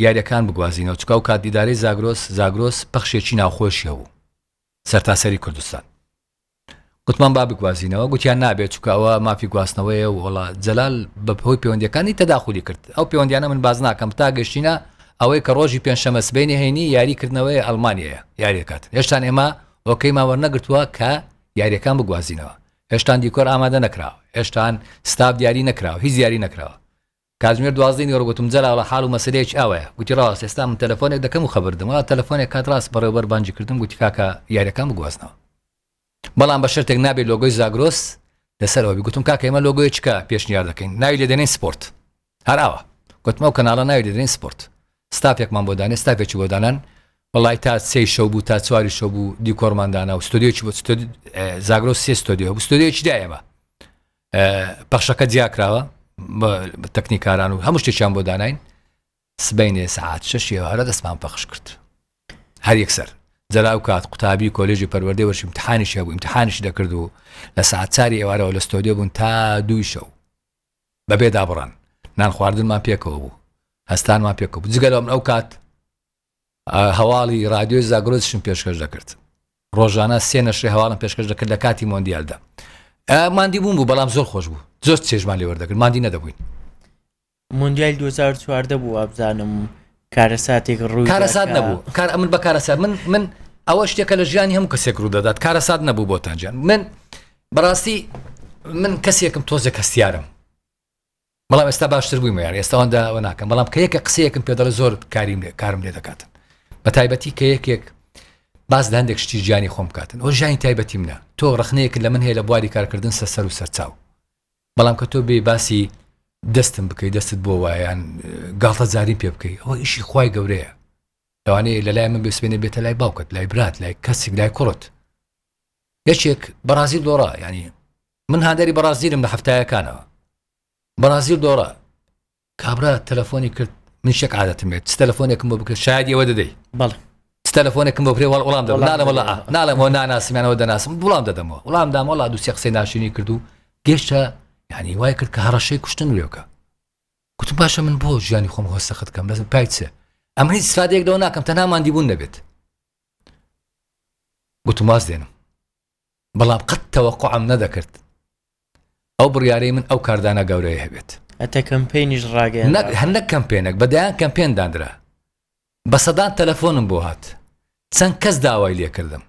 یاریەکان بگوازینەوە چکە و کات ئیدارەی زاگرۆس پەخشێکی ناوخۆشیە بوو سەرتاسەری کوردستان گوتمان با بگوازینەوە گوتیان نابێت چکە ئەوە مافی گواستنەوەیە و وڵا جەلال بە هۆی پەیوەندیەکانی تەداخلی کرد ئەو پەیوەندیانە من باز ناکەم تا گەشتینە ئەوەی کە ڕۆژی پێنجشەمە سبەینی هەینی یاریکردنەوەی ئەڵمانیەیە یاریەکات هێشتان ئێمە ئۆکەی ماوەرنەگرتووە کە یاریەکان بگوازینەوە هێشتان دیکۆر ئامادە نەکراوە هێشتان ستاف دیاری نەکراوە هیچ دیاری نەکراوە کاتژمێر 12 وەرگوتم جەلاوە حاڵ و مەسلەیەکی ئەوەیە گوتی ڕاست ئێستا من تەلەفۆنێک دەکەم و خەبردم تەلەفۆنێک کات ڕاست بەڕێوەبەر بانجی کردم گوتی کاکە یاریەکان بگوازنەوە بەڵام بە شەرتێک نابێت لۆگۆی زاگرۆس لەسەرەوە گوتم کاکە ئێمە لۆگۆی چکە پێشنیار دەکەین ناوی لێ دەنێن سپۆرت هەراوە گوتمە و کەناڵە ناوی لێ دەنێن سپۆرت ستافێکمان بۆ دانێ ستافێکی بۆ دانان وڵای تا 3 شەو بوو تا 4 شەو بوو دیکۆرماندانە و ستۆدیۆکی بۆ زاگرۆس 3 ستۆدیۆ بوو ستۆدیۆکی دایەمە پەخشەکە جیاکراوە بە تەکنیکاران و هەموو شتێکیان بۆ داناین سبەینێ سەعات 6 هەرە دەستمان پەخش کرد هەر یەکسەر جەلاو کات قوتابی کۆلێژی پەروەردەی وەرشی امتحانیشی هەبوو امتحانیشی دەکرد و لە سەعات 4 ئێوارەوە لە ستۆدیۆ بوون تا 2 شەو بەبێ دابڕان نان خواردنمان پێکەوە بوو هەستانمان پێکەوە بوو جگەلەوە من ئەو کات هەواڵی رادیۆی زاگرۆزشم پێشکەش دەکرد ڕۆژانە 3 نەشری هەواڵم پێشکەش دەکرد لە کاتی مۆندیالدا ماندی بووم بوو بەڵام زۆر خۆش بوو زۆر چێژمان لێ وەردەگرت ماندی نەدەبووین مۆندیال 2014 بوو ئابزانم کارەساتێک ڕووی کارەسات نەبوو من بە کارەسات من ئەوە شتێکە لە ژیانی هەموو کەسێک ڕوو دەدات کارەسات نەبوو بۆتانجان من بەڕاستی من کەسێکم تۆزێک هەستیارم بەڵام ئێستا باشتر بوویمە یار ئێستاوەندا ئەوە ناکەم بەڵام کە یەکە قسەیەکم پێ دەڵێ زۆر کارم لێ دەکاتن بە تایبەتی کە یەکێک باز لە هەندێک شتی ژیانی خۆم بکاتن ئەو ژیانی تایبەتی منە تۆ ڕخنەیەک لە من هەیە لە بواری کارکردن سەر و سەرچاو بەڵام کە تۆ بێ باسی دەستم بکەی دەستت بۆ وایان گاڵتە زارین پێ بکەی ئەوە ئیشی خوای گەورەیە لەوانەیە لەلای من بسوێنێ بێتە لای باوکت لای برات لای کەسێک لای کوڕت یەکێک بەرازیل دۆڕە ینی من هاندێری بەرازیلم لە هەفتایەکانەوە بەرازیل دۆڕە کابرا تەلەفۆنی کرد من شێک عادەتم بێت تەلەفۆنێکم بۆ بکە شاید ئێوە دەدەی بەڵێ تەلەفۆنێکم بۆ برێ وەڵام دەدەم ناڵێمەوە ناناسیمانەوە دەناسم وەڵام دەدەمەوە وەڵام دام وەڵا دووسێ قسەی ناشرینی کرد و گەیشتە ینی وای کرد کە هەڕەشەی کوشتن وێوکە گوتم باشە من بۆ ژیانی خۆم هۆستەخت کەم بەس پای چێ ئەمە هیچ استفادەیەک لەوە ناکەم تەنها ماندیبوون نەبێت گوتم واز دێنم بەڵام قەت تەوەقعم نەدەکرد ئەو بڕیارەی من ئەو کاردانە گەورەیە هەبێت ئەتە کەمپێنیش ڕاگەیان هەندێک کەمپێنێک بەدایان کەمپێن دانرا بە سەدان تەلەفۆنم بۆ هات چەند کەس داوای لێ کردم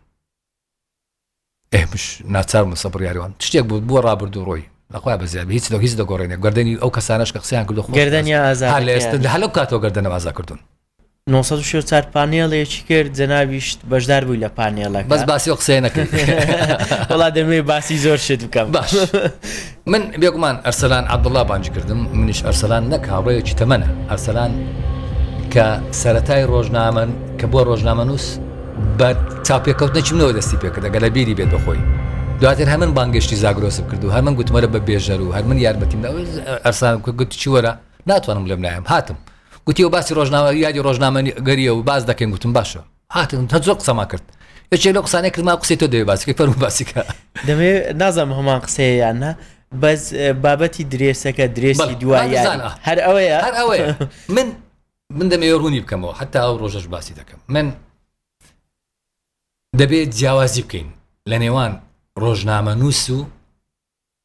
ئێمش ناچارم سە بڕیاریوان شتێک بوو ڕابردوو ڕۆی لەخوای بەزیاد هیچ دەگۆڕێنێ گەردەنی ئەو کەسانەش کە قسەیان کردو گەردەنیا ئازاد لە هەلو کاتەوە گەردەنە ئازا کردوون 944 پانێڵێکی کرد جەنابیشت بەشدار بووی لە پانێڵەکە بەس باسی ئەو قسەیە نەکرد وڵا دەمێ باسی زۆر شت بکەم باش من بێگومان ئەرسەلان عەبدوڵڵا بانگی کردم منیش ئەرسەلان نەک هاوڕێیەکی تەمەنە ئەرسەلان کە سەرەتای ڕۆژنامەن کە بۆ ڕۆژنامەنووس بە چاپێکەوتنێکی منەوە دەستی پێکرد ئەگەر لە بیری بێت بەخۆی دواتر هەمن بانگشتی زاگرۆسم کرد و هەرمن گوتمەرە بە بێژەر و هەرمن یارمەتیم ئەرسان گوتی چی وەرە ناتوانم لێم نایم هاتم گوتی و باسی ڕۆژنامە یادی ڕۆژنامە گەریە و باز دەکەین گوتم باشە هاتم تا زۆر قسەما کرد یەکێک لەو قسانەی کرد ما قسەی تۆ دەوێ باسیکە فەرموو باسیکە دەمێ نازانم هەمان قسەیەیانە بەس بابەتی درێسەکە درێسی دوای هەر ئەوەیە من دەمێ ڕوونی بکەمەوە حتا ئەو ڕۆژەش باسی دەکەم من دەبێت جیاوازی بکەین لە نێوان ڕۆژنامە نووس و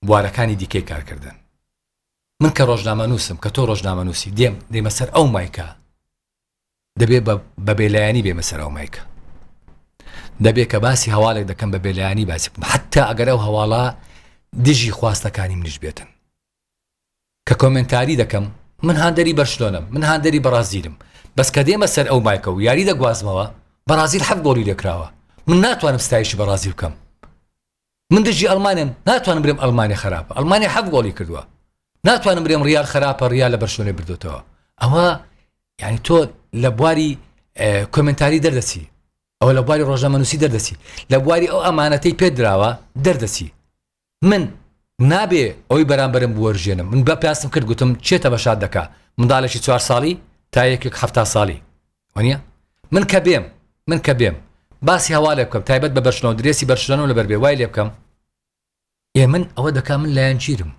بوارەکانی دیکەی کارکردن من کە ڕۆژنامە نووسم کە تۆ ڕۆژنامە نووسی دێمە سەر ئەو مایکە دەبێت بە بێلایانی بێمە سەر ئەو مایکە دەبێت کە باسی هەواڵێک دەکەم بە بێلایانی باسی بکەم حتا ئەگەر ئەو هەواڵە دژی خواستەکانی منیش بێتن کە کۆمنتاری دەکەم من هاندەری بەرشلۆنم من هاندەری بەرازیلم بەس کە دێمە سەر ئەو مایکە و یاری دەگوازمەوە بەرازیل 7 گۆڵی لێکراوە من ناتوانم ستایشی بەرازیل بکەم من دژی ئەڵمانیم ناتوانم برێم ئەڵمانیا خراپە ئەڵمانیا 7 گۆڵی کردووە ناتوانم برێم ریال خراپە ریال لە بەرشلۆنێ بردوتەوە ئەوە یعنی تۆ لە بواری کۆمنتاری دەردەچی ئەوە لە بواری ڕۆژنامەنووسی دەردەچی لە بواری ئەو ئەمانەتەی پێ دراوە دەردەچی من نابێ ئەوی بەرامبەرم بوەرژێنم من بە پیاسم کرد گوتم چێتە بەشاد دەکا منداڵێکی 4 ساڵی تا یەکێک 7 ساڵی وانە من کە بێم باسی هەواڵێ بکەم تایبەت بە بەرشلۆن درێسی بەرشلۆن لەبەر بێ وای لێ بکەم من ئەوە دەکا من لایەن چیرم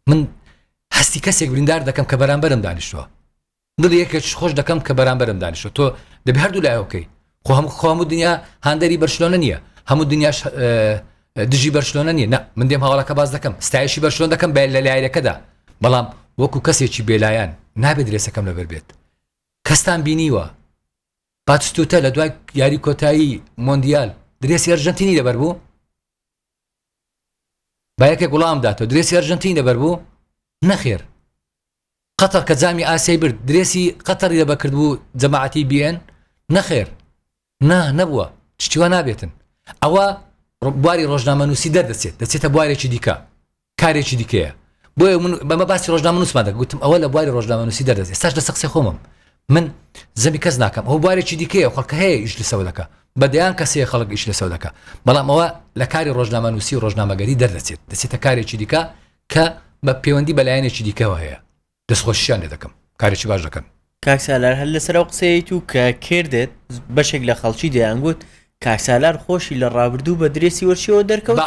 من هەستی کەسێک بریندار دەکەم کە بەرامبەرم دانیشتووە دڵ یەکێک خۆش دەکەم کە بەرامبەرم دانیشتووە تۆ دەبێ هەردوو لایەوەکەی خۆ هەموو دنیا هاندەری بەرشلۆنە نییە هەموو دنیاش دژی بەرشلۆنە نییە من دێم هەواڵەکە باز دەکەم ستایشی بەرشلۆن دەکەم لە لایەکەدا بەڵام وەکو کەسێکی بێلایەن نابێت درێسەکەم لەبەر بێت کەستان بینیوە باتستوتە لە دوای یاری کۆتایی مۆندیال درێسی ئەرژەنتینی لەبەر بوو با یەکێک وڵام داتەوە درێسی ئەرژەنتینی لەبەر بوو نەخێر قەتەر کە جامی ئاسیای برد درێسی قەتەری لەبەر کرد بوو جەماعەتی BN نەخێر نەبووە شتیوە نابێتن ئەوە بواری ڕۆژنامەنووسی دەردەچێت دەچێتە بوارێکی دیکە کارێکی دیکەیە بۆیە من بەمە باسی ڕۆژنامەنووسمان دەکەم گوتم ئەوە لە بواری ڕۆژنامەنووسی دەردەچێت ئێستاش لە سەقسەی خۆمم من زەمی کەس ناکەم ئەو بوارێکی دیکەیە خەڵکە هەیە ئیش لەسەوە دەکە بەدەیان کەسەیە خەڵک ئیش لەسەوە دەکە بەڵام ئەوە لە کاری ڕۆژنامەنووسی و ڕۆژنامەگەری دەردەچێتە کارێکی دیکە کە بە پەیوەندی بەلایەنێکی دیکەوە هەیە دەستخۆشیان لێ دەکەم کارێکی باش دەکەن کاکسالار هەر لەسەر ئەو قسەیەی و کە کردێت بەشێک لە خەڵکی دەیانگوت کاکسالار خۆشی لە ڕابردوو بە درێسی وەرشیەوە دەرکەوت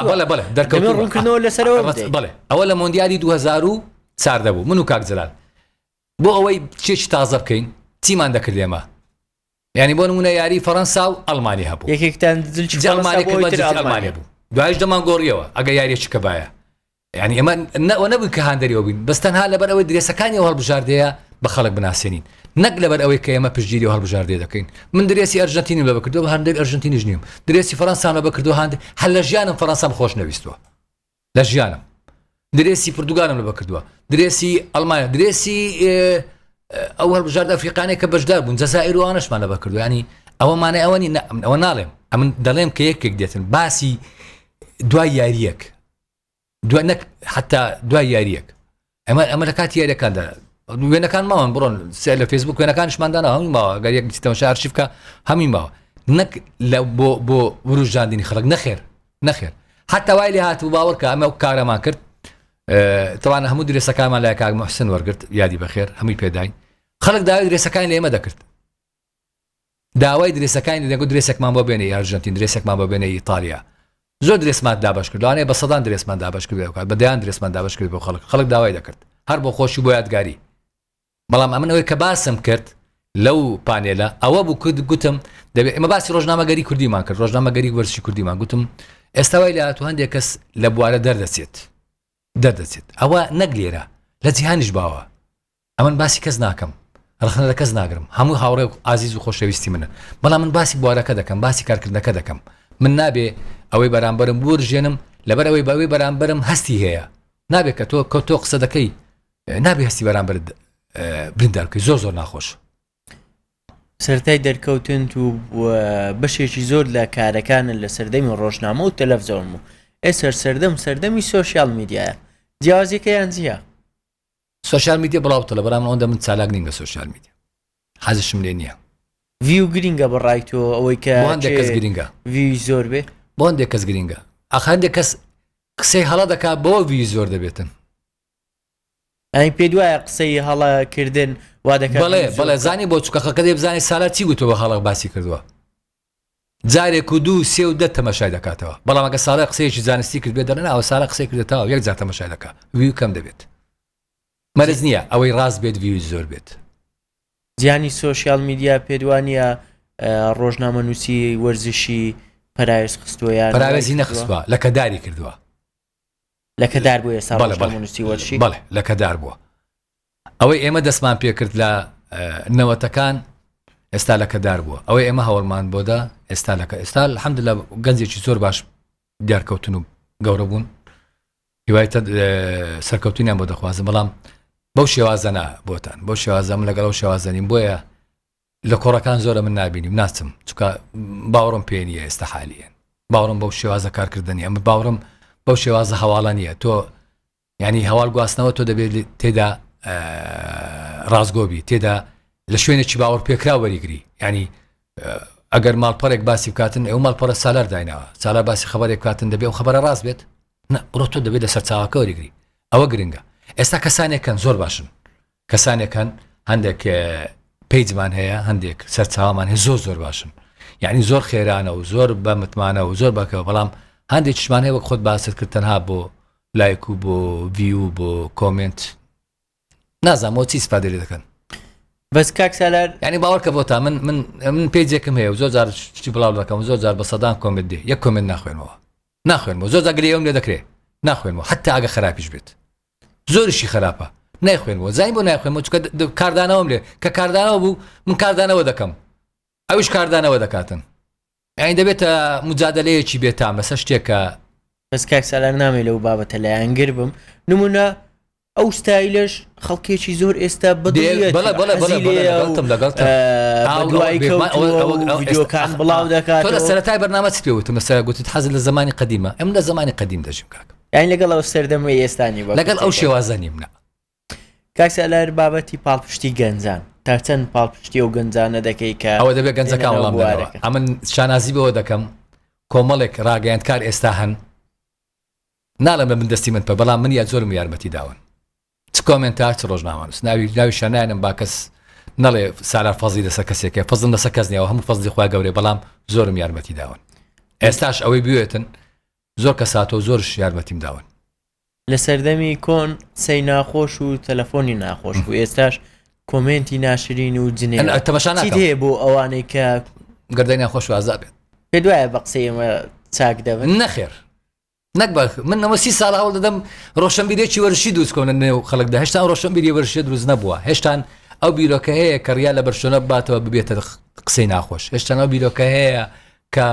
ڕوونکردنەوە لەسەرەوە بڵێ ئەوە لە مۆندیالی 2004 دەبوو من و کاکجلال بۆ ئەوەی چێکی تازە بکەین چیمان دەکرد ئێمە ینی بۆ نمونە یاری فەڕەنسا و ئەڵمانی هەبوو یەکێکتان ئەڵمانی بوو دوایش دەمان گۆڕیەوە ئەگە یاریێکی کە باە ینی ئەمە نەبووین کە هاندەریەوە بین بەستەنها لەبەر ئەوەی درێسەکانی ئەو هەڵبژاردەیە بە خەڵک بناسیێنین نەک لەبەر ئەوەی کە ئێمە پشتگیری و هەڵبژاردێ دەکەین من درێسی ئەرژەنتینی لەبەر کردو هەندێک ئەرژەنتینیش نیم درێسی فەڕەنسا لەبەر کردو هەندێک هەر لە ژیانم فەڕەنسام خۆش نەویستووە لە ژیانم درێسی پورتوگالم لەبەر کردووە درێسی ئەڵمانیا درێسی ئەو هەڵبژارد ئەفریقانەی کە بەشدار بوون جەزائیر و ئەوانەشمان لەبەر کردو ینی ئەوەمانە ئەوەنی ئەوە ناڵێم ئەمن دەڵێم کە یەکێک دێتن باسی دوای یاریەک نەک حتا دوای یاریەک ئەمە لە کاتی یاریەکاندا وێنەکان ماوەن بڕۆن لە فێسبوک وێنەکانشماندانا هەمی ماوە گەر یەک بچیتەوە شارشی بکە هەمی ماوە نەک بۆ وروژاندنی خەڵک نەخێر نەخێر حتا وای لێ هاتوو باوەڕ کە ئەمە کارەمان کرد تەوانە هەموو درێسەکانمان لای کاک محسن وەرگرت یادی بەخێر هەمووی پێداین خەڵک داوای درێسەکانی لە ئێمە دەکرد داوای درێسەکانی دەگوت درێسێکمان بۆ بێنێ ئەرژەنتین درێسێکمان بۆ بێنێ ئیتالیا زۆر درێسمان دابش کرد لەوانەیە بە سەدان درێسمان دابش کرد بێ بەدەیان درێسمان دابش کرد بۆ خەڵک داوای دەکرد هەر بۆ خۆشی بۆ یادگاری بەڵام ئەمن ئەوەی کە باسم کرد لەو پانێلە ئەوە بوو گوتم دەبێت ئێمە باسی ڕۆژنامەگەری کوردیمان کرد ڕۆژنامەگەری وەرزشی کوردیمان گوتم ئێستا وای لە هاتوو هەندێک کەس لە بوارە دەردەچێت ئەوە نەک لێرە لە جیهانیش باوە ئەمن باسی کەس ناکەم ڕخنە لە کەس ناگرم هەموو هاوڕێ ئازیز و خۆشەویستی منە بەڵام من باسی بوارەکە دەکەم باسی کارکردنەکە دەکەم من نابێ ئەوەی بەرامبەرم بورژێنم لەبەر ئەوەی بەوەی بەرامبەرم هەستی هەیە نابێت کە تۆ قسە دەکەی نابێ هەستی بەرامبەر بریندار بکەی زۆر ناخۆش سەرەتای دەرکەوتن و بەشێکی زۆر لە کارەکانن لە سەردەمی ڕۆژنامە و تەلەڤیزۆن و ئێستا سەردەمی سۆشیال میدیایە جیاوازیەکەیان جیا سوشیال میدیا بڵاوتە لە بەرام ئەوەندە من چالاک نین لە سوشیال میدیا حەزشم لێ نییە ڤیو گرینگە بەڕایتەوە ئەوەی کە هەندێک کەس گرینگە ڤیوی زۆر بێ بۆ هەندێک کەس گرینگە ئەخ هەندێک کەس قسەی هەڵا دەکات بۆ ڤیوی زۆر دەبێتن ئەی پێ دوایە قسەی هەڵاکردن وا دەکات بەڵێ زانی بۆ چکەخەکە دێ بزانانی سالا چی گوتەوە بە خەڵک باسی کردووە جارێک و دوو سێ و دە تەمەشای دەکاتەوە بەڵام ئەگە ساڵە قسەیەکی زانستی کرد بێت دەرەناوە ساڵە قسەی کردێتەوە یەک جار تەمەشای دەکات ڤیو کەم دەبێت مەرج نییە ئەوەی ڕاست بێت ڤیوی زۆر بێت جیانی سۆشیال میدیا پێدوانە ڕۆژنامە نووسی وەرزشی پەراوێز خستووەیان پەراوێزی نەخستووە لە کەداری کردووە لە کەدار بوو ئێستا ڕۆژنامە نووسی وەرزشی بەڵێ لە کەدار بووە ئەوەی ئێمە دەستمان پێ کرد لە نەوەتەکان ئێستا لە کەدار بووە ئەوەی ئێمە هەوڵمان بۆدا ئێستا الحەمدلله گەنجێکی زۆر باش دیارکەوتن و گەورە بوون هیوایتە سەرکەوتنیان بۆ دەخوازم بەڵام بەو شێوازەنا بۆتان بەو شێوازەم لەگەڵ ئەو شێوازەنیم بۆیە لە کۆڕەکان زۆرە من نبینیم ناچم چکە باوەڕم پێ نییە ئێستا حالیەن باوەڕم بەو شێوازە کارکردنی ئەمە باوەڕم بەو شێوازە هەواڵە نییە تۆ ینی هەواڵ گواستنەوە تۆ دەبێت تێدا ڕازگۆبی تێدا لە شوێنێکی باوەڕ پێکرا وەریگری ینی ئەگەر ماڵپەڕێک باسی بکاتن ئەو ماڵپەڕە سالار داینەوە سالار باسی خەبەرێک کاتن دەبێت و خەبەرە ڕاست بێت بڕۆ تۆ دەبێت لە سەرچاوەکە وەریگری ئەوە گرنگە ئێستا کەسانێکن زۆر باشن کەسانێکن هەندێک پیجمان هەیە هەندێک سەرچاومان هەیە زۆر باشن یعنی زۆر خێرانە و زۆر بە متمانە و زۆر بەکەوە بەڵام هەندێکیشمان هەیە وەک خۆت باست کرد تەنها بۆ لایک و بۆ ڤیو بۆ کۆمنت نازانم چی سپادێ دەکەن بەس کاک سالار ینی باوەڕکە بۆ تا من پیجێکم هەیە و زۆر جار شتی بڵاو دەکەم زۆر جار بە سەدان کۆمنت دێ یەک کۆمنت ناخوێنمەوە زۆر جار گرێوم لێ دەکرێ ناخوێنمەوە حتا ئەگە خراپیش بێت زۆرشی خراپە نایخوێنەوە زانی بۆ نایخوێنەوە چکە کاردانەوەم لێ کە کاردانەوە بوو من کاردانەوە دەکەم ئەوش کاردانەوە دەکاتن یعنی دەبێتە مجادلەیەکی بێتام لەسەر شتێکە بەس کاک سالار نامێ لەو بابەتە لایەنگر بم نمونە ئەو ستایلش خەڵکێکی زۆر ئێستا بەدوایکەوتیدۆکان بڵاو دەکات لە سەرەتای بەرنامە چ پێوتم لەسەر گوتت حەزت لە زمانی قەدیمە ئەم لە زمانی قەدیم دەژیم کاک یعنی لەگەڵ ئەو سەردەمەوەی ئێستانی لەگەڵ ئەو شێوازەنیمە کاک سالار بابەتی پاڵپشتی گەنجان تا چەند پاڵپشتی و گەنجانە دەکەی کە ئەوە دەبێت گەنجەکان وەڵام بدەنەوە ئەمن شانازی بەوە دەکەم کۆمەڵێک ڕاگەیاندکار ئێستا هەن ناڵم لە من دەستی من پێ بەڵام من یا زۆرم یارمەتی داون چ کۆمنتار چ ڕۆژنامەنووس ناوی شانایانم با کەس نەڵێ سالار فەزڵی لەسەر کەسێکە فەزڵم لەسەر کەس نییەوە هەموو فەزڵی خوا گەورەی بەڵام زۆرم یارمەتی داون ئێستاش ئەوەی بوێتن زۆر کەساتەوە زۆرش یارمەتیم داون لە سەردەمی کۆن سەی ناخۆش و تەلەفۆنی ناخۆش و ئێستاش کۆمنتی ناشرین و جنێ تەماشا هەیە بۆ ئەوانەی کە گەردەی ناخۆش و ئازا بێت پێ دوایە بە قسەی ئێمە چاک دەبن نەخێر نەک من ئەمە 30 ساڵ هەوڵ دەدەم ڕۆشنبیرێکی وەرشی دروستکەونە نێو خەڵکدا هێشتا ڕۆشنبیری وەرشی دروست نەبووە هێشتان ئەو بیرۆکە هەیە کە ڕیا لە بەرشۆنە باتەوە ببێتە قسەی ناخۆش هێشتان ئەو بیرۆکە هەیە کە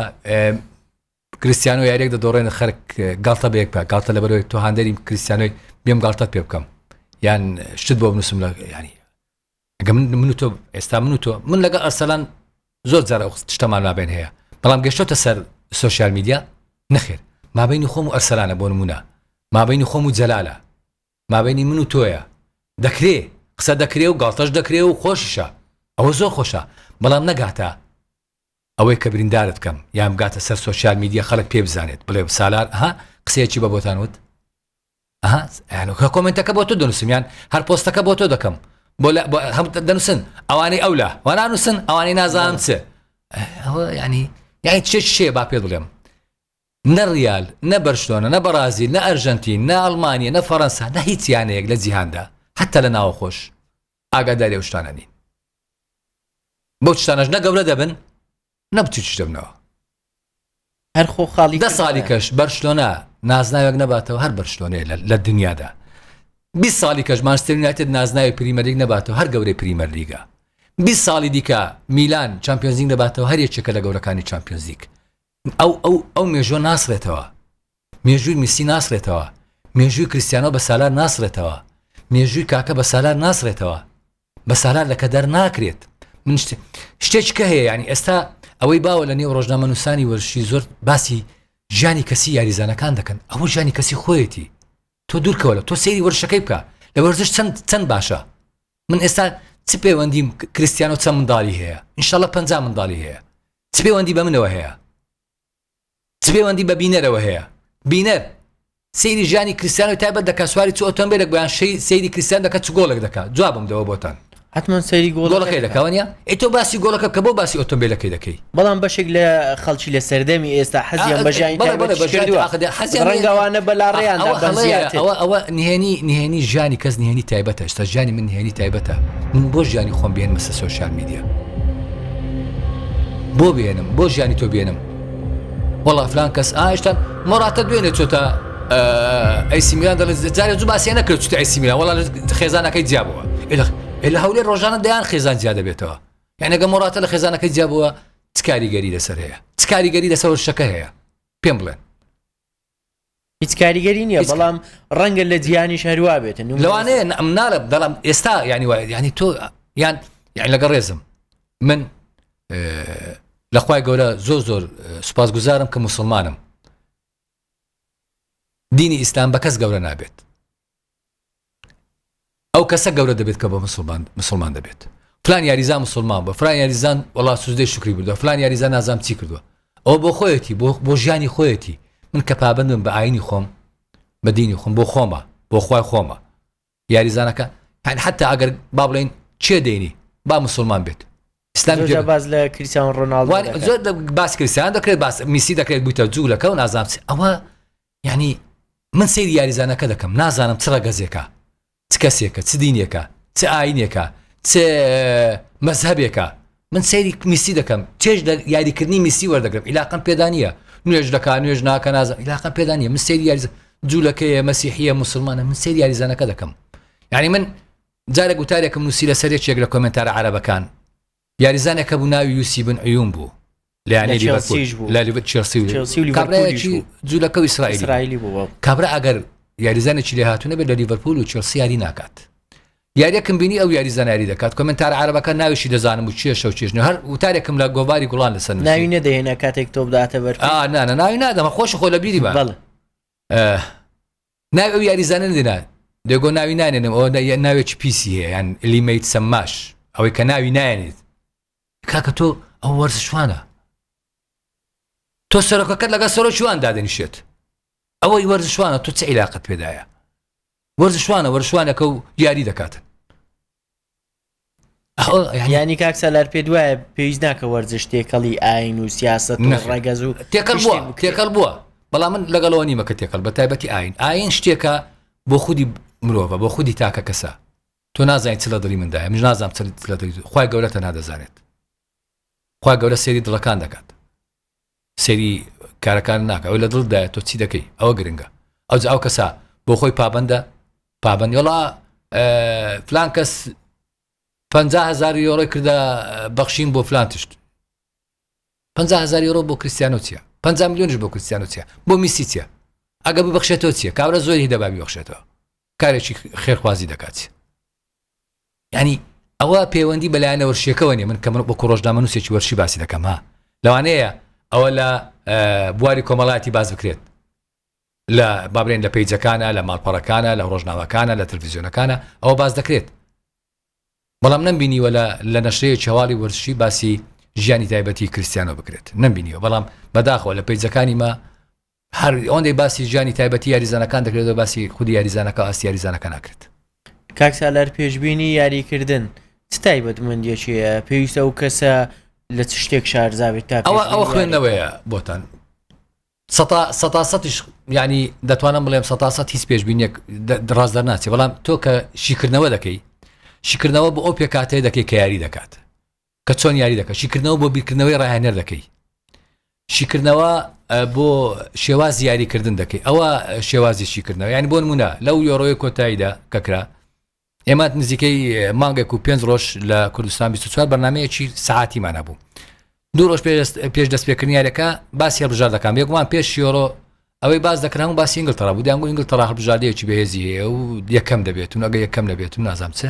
کریسیانۆ یاریێک دەدۆڕێنە خەرک گاڵتە بەیەک پێ گاڵتە لەبەرەوەی تۆ هەندێری کریسیانۆی بێم گاڵتەت پێ بکەم یان شت بۆ بنووسم لە ینی ئەگە من و تۆ ئێستا من و تۆ من لەگەڵ ئەرسەلان زۆر جارە شتەمان مابێن هەیە بەڵام گەشتۆتە سەر سۆشیال میدیا نەخێر مابینی خۆم و ئەرسەلانە بۆ نمونە مابینی خۆم و جەلالە مابینی من و تۆیە دەکرێ قسە دەکرێ و گاڵتەش دەکرێ و خۆشیشە ئەوە زۆر خۆشە بەڵام نەگاتە ئەوەی کە بریندارت بکەم یان بگاتە سەر سوۆسیال میدیا خەڵک پێ بزانێت بڵێ سالار قسەیەکی بە بۆتان وت کۆمنتەکە بۆ تۆ دەنووسم یان هەر پۆستەکە بۆ تۆ دەکەم بۆ هەم دەنووسن ئەوانەی ئەولا وانانووسن ئەوانەی نازانم چ ینی شێ با پێ بڵێم نە ڕیال نە بەرشلۆنە نە بەرازیل نە ئەرژەنتین نە ئەڵمانیا نە فەڕەنسا نە هیچ یانەیەک لە جیهاندا حتا لە ناوەخۆش ئاگاداری ئەو شتانە نین بەو شتانەش نە گەورە دەبن نەبچوچ دەبنەوە هەر خۆ خاڵی 10 ساڵی کەش بەرشلۆنە نازناوێک نەباتەوە هەر بەرشلۆنەیە لە دنیادا 20 ساڵی کەش مانچستەر یونایتد نازناوی پریمەر لیگ نەباتەوە هەر گەورەی پریمەر لیگە 20 ساڵی دیکە میلان چامپیۆنز لیگ نەباتەوە هەر یەکێکە لە گەورەکانی چامپیۆنز لیگ ئەو مێژوە ناسرێتەوە مێژووی میسی ناسرێتەوە مێژووی کریستیانۆ بە سالار ناسرێتەوە مێژووی کاکە بە سالار ناسرێتەوە بە سالار لە کەدەر ناکرێت من شتێککە هەیە ینی ئێستا ئەوەی باوە لە نێو ڕۆژنامە نووسانی وەرشی زۆر باسی ژیانی کەسی یاریزانەکان دەکەن ئەوە ژیانی کەسی خۆیەتی تۆ دوورکەوە لە تۆ سەیری وەرشەکەی بکە لە وەرزش چەند باشە من ئێستا چ پەیوەندیم کریستیانۆ چەند منداڵی هەیە ئینشاڵڵە 50 منداڵی هەیە چ پەیوەندی بە منەوە هەیە چ پەیوەندی بە بینەرەوە هەیە بینەر سەیری ژیانی کریستیانۆی تایبەت دەکات سواری چ ئۆتۆمبیلێک بۆیان سەیری کریستیان دەکات چ گۆڵێک دەکات جوابم دەوە بۆتان حتمما سەیری گۆڵەکەی دەکەوانە ئێ تۆ باسی گۆڵەکە کە بۆ باسی ئۆتۆمبیلەکەی دەکەی بەڵام بەشێک لە خەڵکی لە سەردەمی ئێستا حەزیان بەژیانی ڕەنگەوانە بەلاڕێیاندا بەزیاتر ئەوە نهێنی ژیانی کەس نهێنی تایبەتە شتا ژیانی من نهێنی تایبەتە من بۆ ژیانی خۆم بێنم سە سۆشیال میدیا بۆ بێنم بۆ ژیانی تۆ بێنم وەڵا فلان کەس ئاشتان مۆڕاتە دوێنێ چۆتە ئەیسی میلان دەڵێت جارێ زوو باسییان نەکرد چوتە ئەیسی میلان وەڵا خێزانەکەی جیابەوە لە هەولێر ڕۆژانە دەیان خێزان جیا دەبێتەوە یانەگە مۆڕاتە لە خێزانەکەی جیابەوە چ کاریگەری لەسەر هەیە چ کاریگەری لەسەر وەرشەکە هەیە پێم بڵێن هیچ کاریگەری نییە بەڵام ڕەنگە لە جیهانی شەروا بێتن لەوانەیە نارە دەڵام ئێستا ینی تۆ یان لەگە ڕێزم من لەخوای گەورە زۆر سوپاسگوزارم کە موسڵمانم دینی ئیسلام بە کەس گەورە نابێت ئەو کەسە گەورە دەبێت کە بە مسلمان دەبێت فلان یاریزان مسلمان بە فلان یاریزان وڵات سوزدەی شکری بردووە فلان یاریزان نازام چی کردووە ئەو بۆ خۆیەتی بۆ ژیانی خۆیەتی من کە پابندم بە ئاینی خۆم بە دینی خۆم بۆ خۆمە بۆ خوای خۆمە یاریزانەکە حتا ئەگەر با بڵێن چێ دەینی با مسلمان بێت ئیسلام باز لە کریستیانۆ ڕۆناڵدۆ زۆر باس کریستیان دەکرێت باس میسی دەکرێت بوویتە جوولەکە و نازام ئەوە ینی من سەیری یاریزانەکە دەکەم نازانم چ ڕەگەزێکە چ کەسێکە چ دینێکە چ ئاینێکە چ مەزهەبێکە من سەیری میسی دەکەم چێژ یاریکردنی میسی وەردەگرم ئیلاقم پێدا نییە نوێژ دەکات نوێژ ناکە نازم ئیلاقم پێدا نییە من سەیری یاریز جوولەکەیە مەسیحیە موسڵمانە من سەیری یاریزانەکە دەکەم یعنی من جارێک گوتارێکم نووسی لە سەرێکێک لە کۆمنتارە عەرەبەکان یاریزانێکە بوو ناوی یوسی بن عیون بوو لە چێلسی کابراایکی جوولەکە و ئیسرائیلی بوو کابرا ئەگەر یاریزانێکی لێ هاتوونە بێت لە لیڤەرپول و چێلسی یاری ناکات یاریەکەم بینی ئەو یاریزان یاری دەکات کۆمنتارە عەرەبەکە ناویشی دەزانم و چێشە و چێژنە هەر وتارێکم لە گۆڤاری گوڵان لەسەر ناوی نەدەهێنا کاتێک تۆ بداتە بەر نانە ناوی نادەمە خۆش خۆ لە بیری بە ناوی ئەو یاریزانە نێنا دەگۆ ناوی نانێنم ئەوە ناوێکی پیسی هەیە یان لیمەیت سەماش ئەوەی کە ناوی نایێنێت کاکە تۆ ئەو وەرزشوانە تۆ سەرۆکەکەت لەگە سەرۆکیوان دادەنیشێت ئەوەی وەرزشوانە تۆ چه عیلاقت پێدایە وەرزشوانەکە و یاری دەکاتن ینی کاک سەلار پێ دوایە پێویست ناکە وەرزش تێکەڵی ئاین و سیاست و ڕێگەز و تێکەڵ بووە بەڵام من لەگەڵەوە نیمەکە تێکەڵ بە تایبەتی ئاین شتێکە بۆ خودی مرۆڤە بۆ خودی تاکە کەسە تۆ نازانیت چ لە دڵی مندایە من نازانم چ لە دڵی خوای گەورە تەنها دەزانێت خوای گەورە سێری دڵەکان دەکات سێری کارەکان ناکە ئەو لە دڵدایە تۆ چی دەکەی ئەوە گرنگە ئەو کەسە بۆ خۆی پابند وڵا فلان کەس 50,000 یۆڕۆی کردە بەخشین بۆ فلان تشت 50,000 یۆڕۆ بۆ کریستیانۆ چییە 50 میلیۆنش بۆ کریستیانۆ چییە بۆ میسی چییە ئەگە ببەخشێتەوە چییە کابرا زۆری دەبابی بەخشێتەوە کارێکی خێرخوازی دەکات ینی ئەوە پەیوەندی بەلایەنە وەرشیەکەوە نیە من کە من بۆ ڕۆژنامە نووسێکی وەرشی باسی دەکەم ها لەوانەیە ئەوە لە بواری کۆمەڵایەتی باز بکرێت لە بابرێن لە پەیجەکانە لە ماڵپەڕەکانە لە ڕۆژنامەکانە لە تەلڤیزیۆنەکانە ئەوە باز دەکرێت بەڵام نەمبینیوە لە نەشرەیە چاواڵی وەرزشی باسی ژیانی تایبەتی کریستیانۆ بکرێت نمبینیەوە بەڵام بەداخەوە لە پەیجەکانی ما هەر ئەوەندەی باسی ژیانی تایبەتی یاریزانەکان دەکرێتەوە باسی خودی یاریزانەکە ئاستی یاریزانەکە ناکرێت. کاک سالار پێشبینی یاریکردن چ تایبەتمەندیەکیە پێویستە ئەو کەسە لە چ شتێک شارزاوێت تا ئەوە خوێندنەوەیە بۆتان 100% ینی دەتوانم بڵێم 100% هیچ پێشبینیەک ڕاستدار ناچێت بەڵام تۆ کە شیکردنەوە دەکەی شیکردنەوە بۆ ئەو پێکاتەیە دەکەی کە یاری دەکات کە چۆن یاری دەکات شیکردنەوە بۆ بیرکردنەوەی ڕاهێنەر دەکەی شیکردنەوە بۆ شێوازی یاریکردن دەکەی ئەوە شێوازی شیکردنەوە ینی بۆ نمونە لەو یۆڕۆی کۆتاییدا کەکرا ئێمە نزیکەی مانگێک و 5 ڕۆژ لە کوردستان 24 بەرنامەیەکی سەعاتیمان هەبوو 2 ڕۆژ پێش دەستپێکردنی یاریەکە باسی هەڵبژار دەکەم یەکمان پێش یۆڕۆ ئەوەی باز دەکران و باسی ئینگلتەرا بوو دەیانگو ئینگلتەرا هەڵبژاردەیەکی بەهێزی هەیە و یەکەم دەبێت و ئەگە یەکەم نەبێت و نازانم چ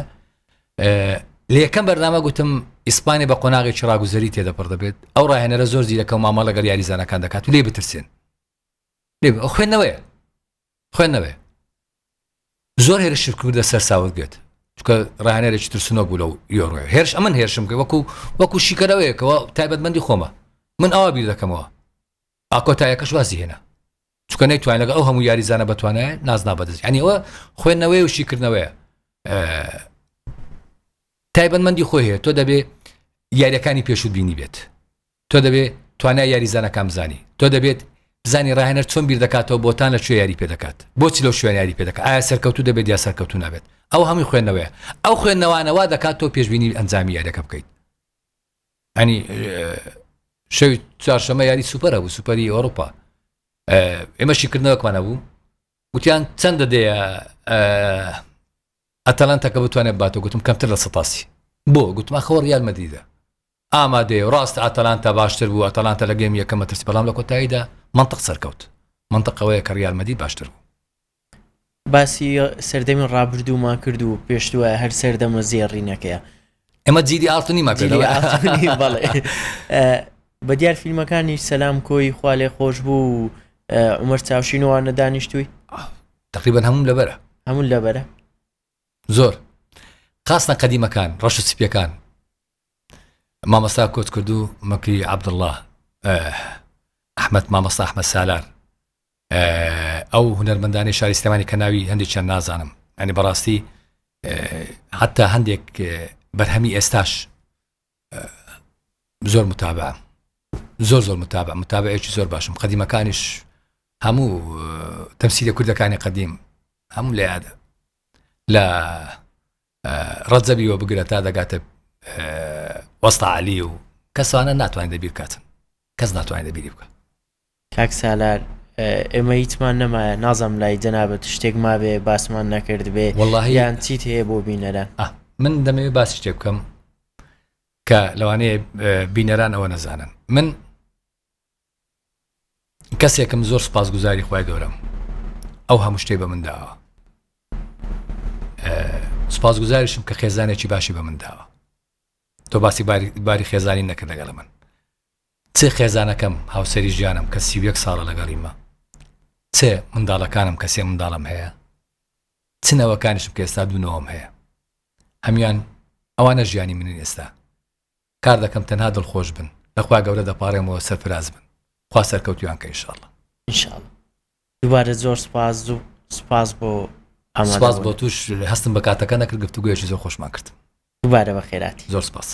لە یەکەم بەرنامە گوتم ئیسپانیا بە قۆناغێکی ڕاگوزەری تێدەپڕ دەبێت ئەو ڕاهێنەرە زۆر زیرەکە و مامەڵ لەگەڵ یاریزانەکان دەکات و لێ بترسێن لێ خوێندنەوەیە زۆر هێرش کوردە سەر ساوت بێت چکە ڕاهێنەرێکی ترسنۆ بوو لەو یۆڕۆ هێرش ئەمن هێرشم کرد وەکو شیکەرەوەیەکەوە تایبەتمەندی خۆمە من ئەوە بیر دەکەمەوە ئاکۆتایەکەش وازی هێنا چکە نەیتوانین لەگەڵ ئەو هەموو یاریزانە بەتوانایە نازنا بەدەست ینی ئەوە خوێندنەوەی و شیکردنەوەیە تایبەتمەندی خۆی هەیە تۆ دەبێ یاریەکانی پێشوت بینی بێت تۆ دەبێ توانای یاریزانەکان بزانی تۆ دەبێت بزانی ڕاهێنەر چۆن بیر دەکاتەوە بۆتان لە کوێ یاری پێ دەکات بۆچی لەو شوێن یاری پێ دەکات ئایا سەرکەوتو دەبێت یا سەرکەوتو نابێت ئەو هەمووی خوێندنەوەیە ئەو خوێندنەوانەوە دەکات تۆ پێشبینی ئەنجامی یاریەکە بکەیت ئەنی شەوی چوارشەمە یاری سوپەرە بوو سوپەری ئەوروپا ئێمە شیکردنەوەکمان هەبوو گوتیان چەندە دەیە ئەتەلانتەکە بتوانێت باتەوە گوتم کەمتر لە 100 بۆ گوتمە خەوە ریال مەدریدە ئامادەیە ڕاست ئەتەلانتە باشتر بوو ئەتەلانتە لە گەیمی یەکەمە ترسی بەڵام لە کۆتاییدا منطق سەرکەوت منطقەوەیە کە ریال مەدرید باشتر بوو باسی سەردەمی ڕابردوومان کرد و پێشتووە هەر سەردەمە زێڕینەکەیە ئێمە جیدی ئاڵتنیمان بەڵێ بە دیار فیلمەکانی سەلام کۆی خوا لێ خۆش بوو عومەر چاوشینەوانە دانیشتووی تقریبا هەموو لەبەرە زۆر خاستە قەدیمەکان ڕەش و سپیەکان مامەستا کۆت کردو مەکری عەبدوڵڵاه ئەحمەد مامەستا ئەحمەد سالار ئەو هونەرمەندانی شاری سلێمانی کە ناوی هەندێکیان نازانم ینی بەڕاستی حتا هەندێک بەرهەمی ئێستاش زۆر متابعە زۆر متابعەیەکی زۆر باشم قەدیمەکانیش هەموو تەمسیلە کوردەکانی قەدیم هەموو لە یادە لە ڕەجەبیەوە بگرە تا دەگاتە وەستا عەلی و کەسوانە ناتوانێت دەبیر کاتن کەس ناتوانێت دەبیری بکە کاک سالار ئێمە هیچمان نەمایە نازەم لای جەنابەت شتێک مابێ باسمان نەکرد بێ یان چیت هەیە بۆ بینەران من دەمەوێت باسی شتێک بکەم کە لەوانەیە بینەران ئەوە نەزانن من کەسێکم زۆر سوپاسگوزاری خوای گەورەم ئەو هەموو شتێک بە من داوە سوپاسگوزاریشم کە خێزانێکی باشی بە من داوە تۆ باسی باری خێزانی نەکرد لەگەڵ من چ خێزانەکەم هاوسەری ژیانم کە 31 ساڵە لەگەڵیمە چ منداڵەکانم کە 3 منداڵم هەیە چ نەوەکانیشم کە ئێستا دوونەوەم هەیە هەمیان ئەوانە ژیانی منن ئێستا کار دەکەم تەنها دڵخۆش بن لەخوا گەورە دەپارێمەوە سەرفراز بن خوا سەرکەوتویان کە ئینشاءڵڵە دووبارە زۆر سپاس بۆ سپاس بۆ توش هەستم بە کاتەکە نەکرد گفتوگویەکی زۆر خۆشمان کرد دووبارە بە خێراتی زۆر سپاس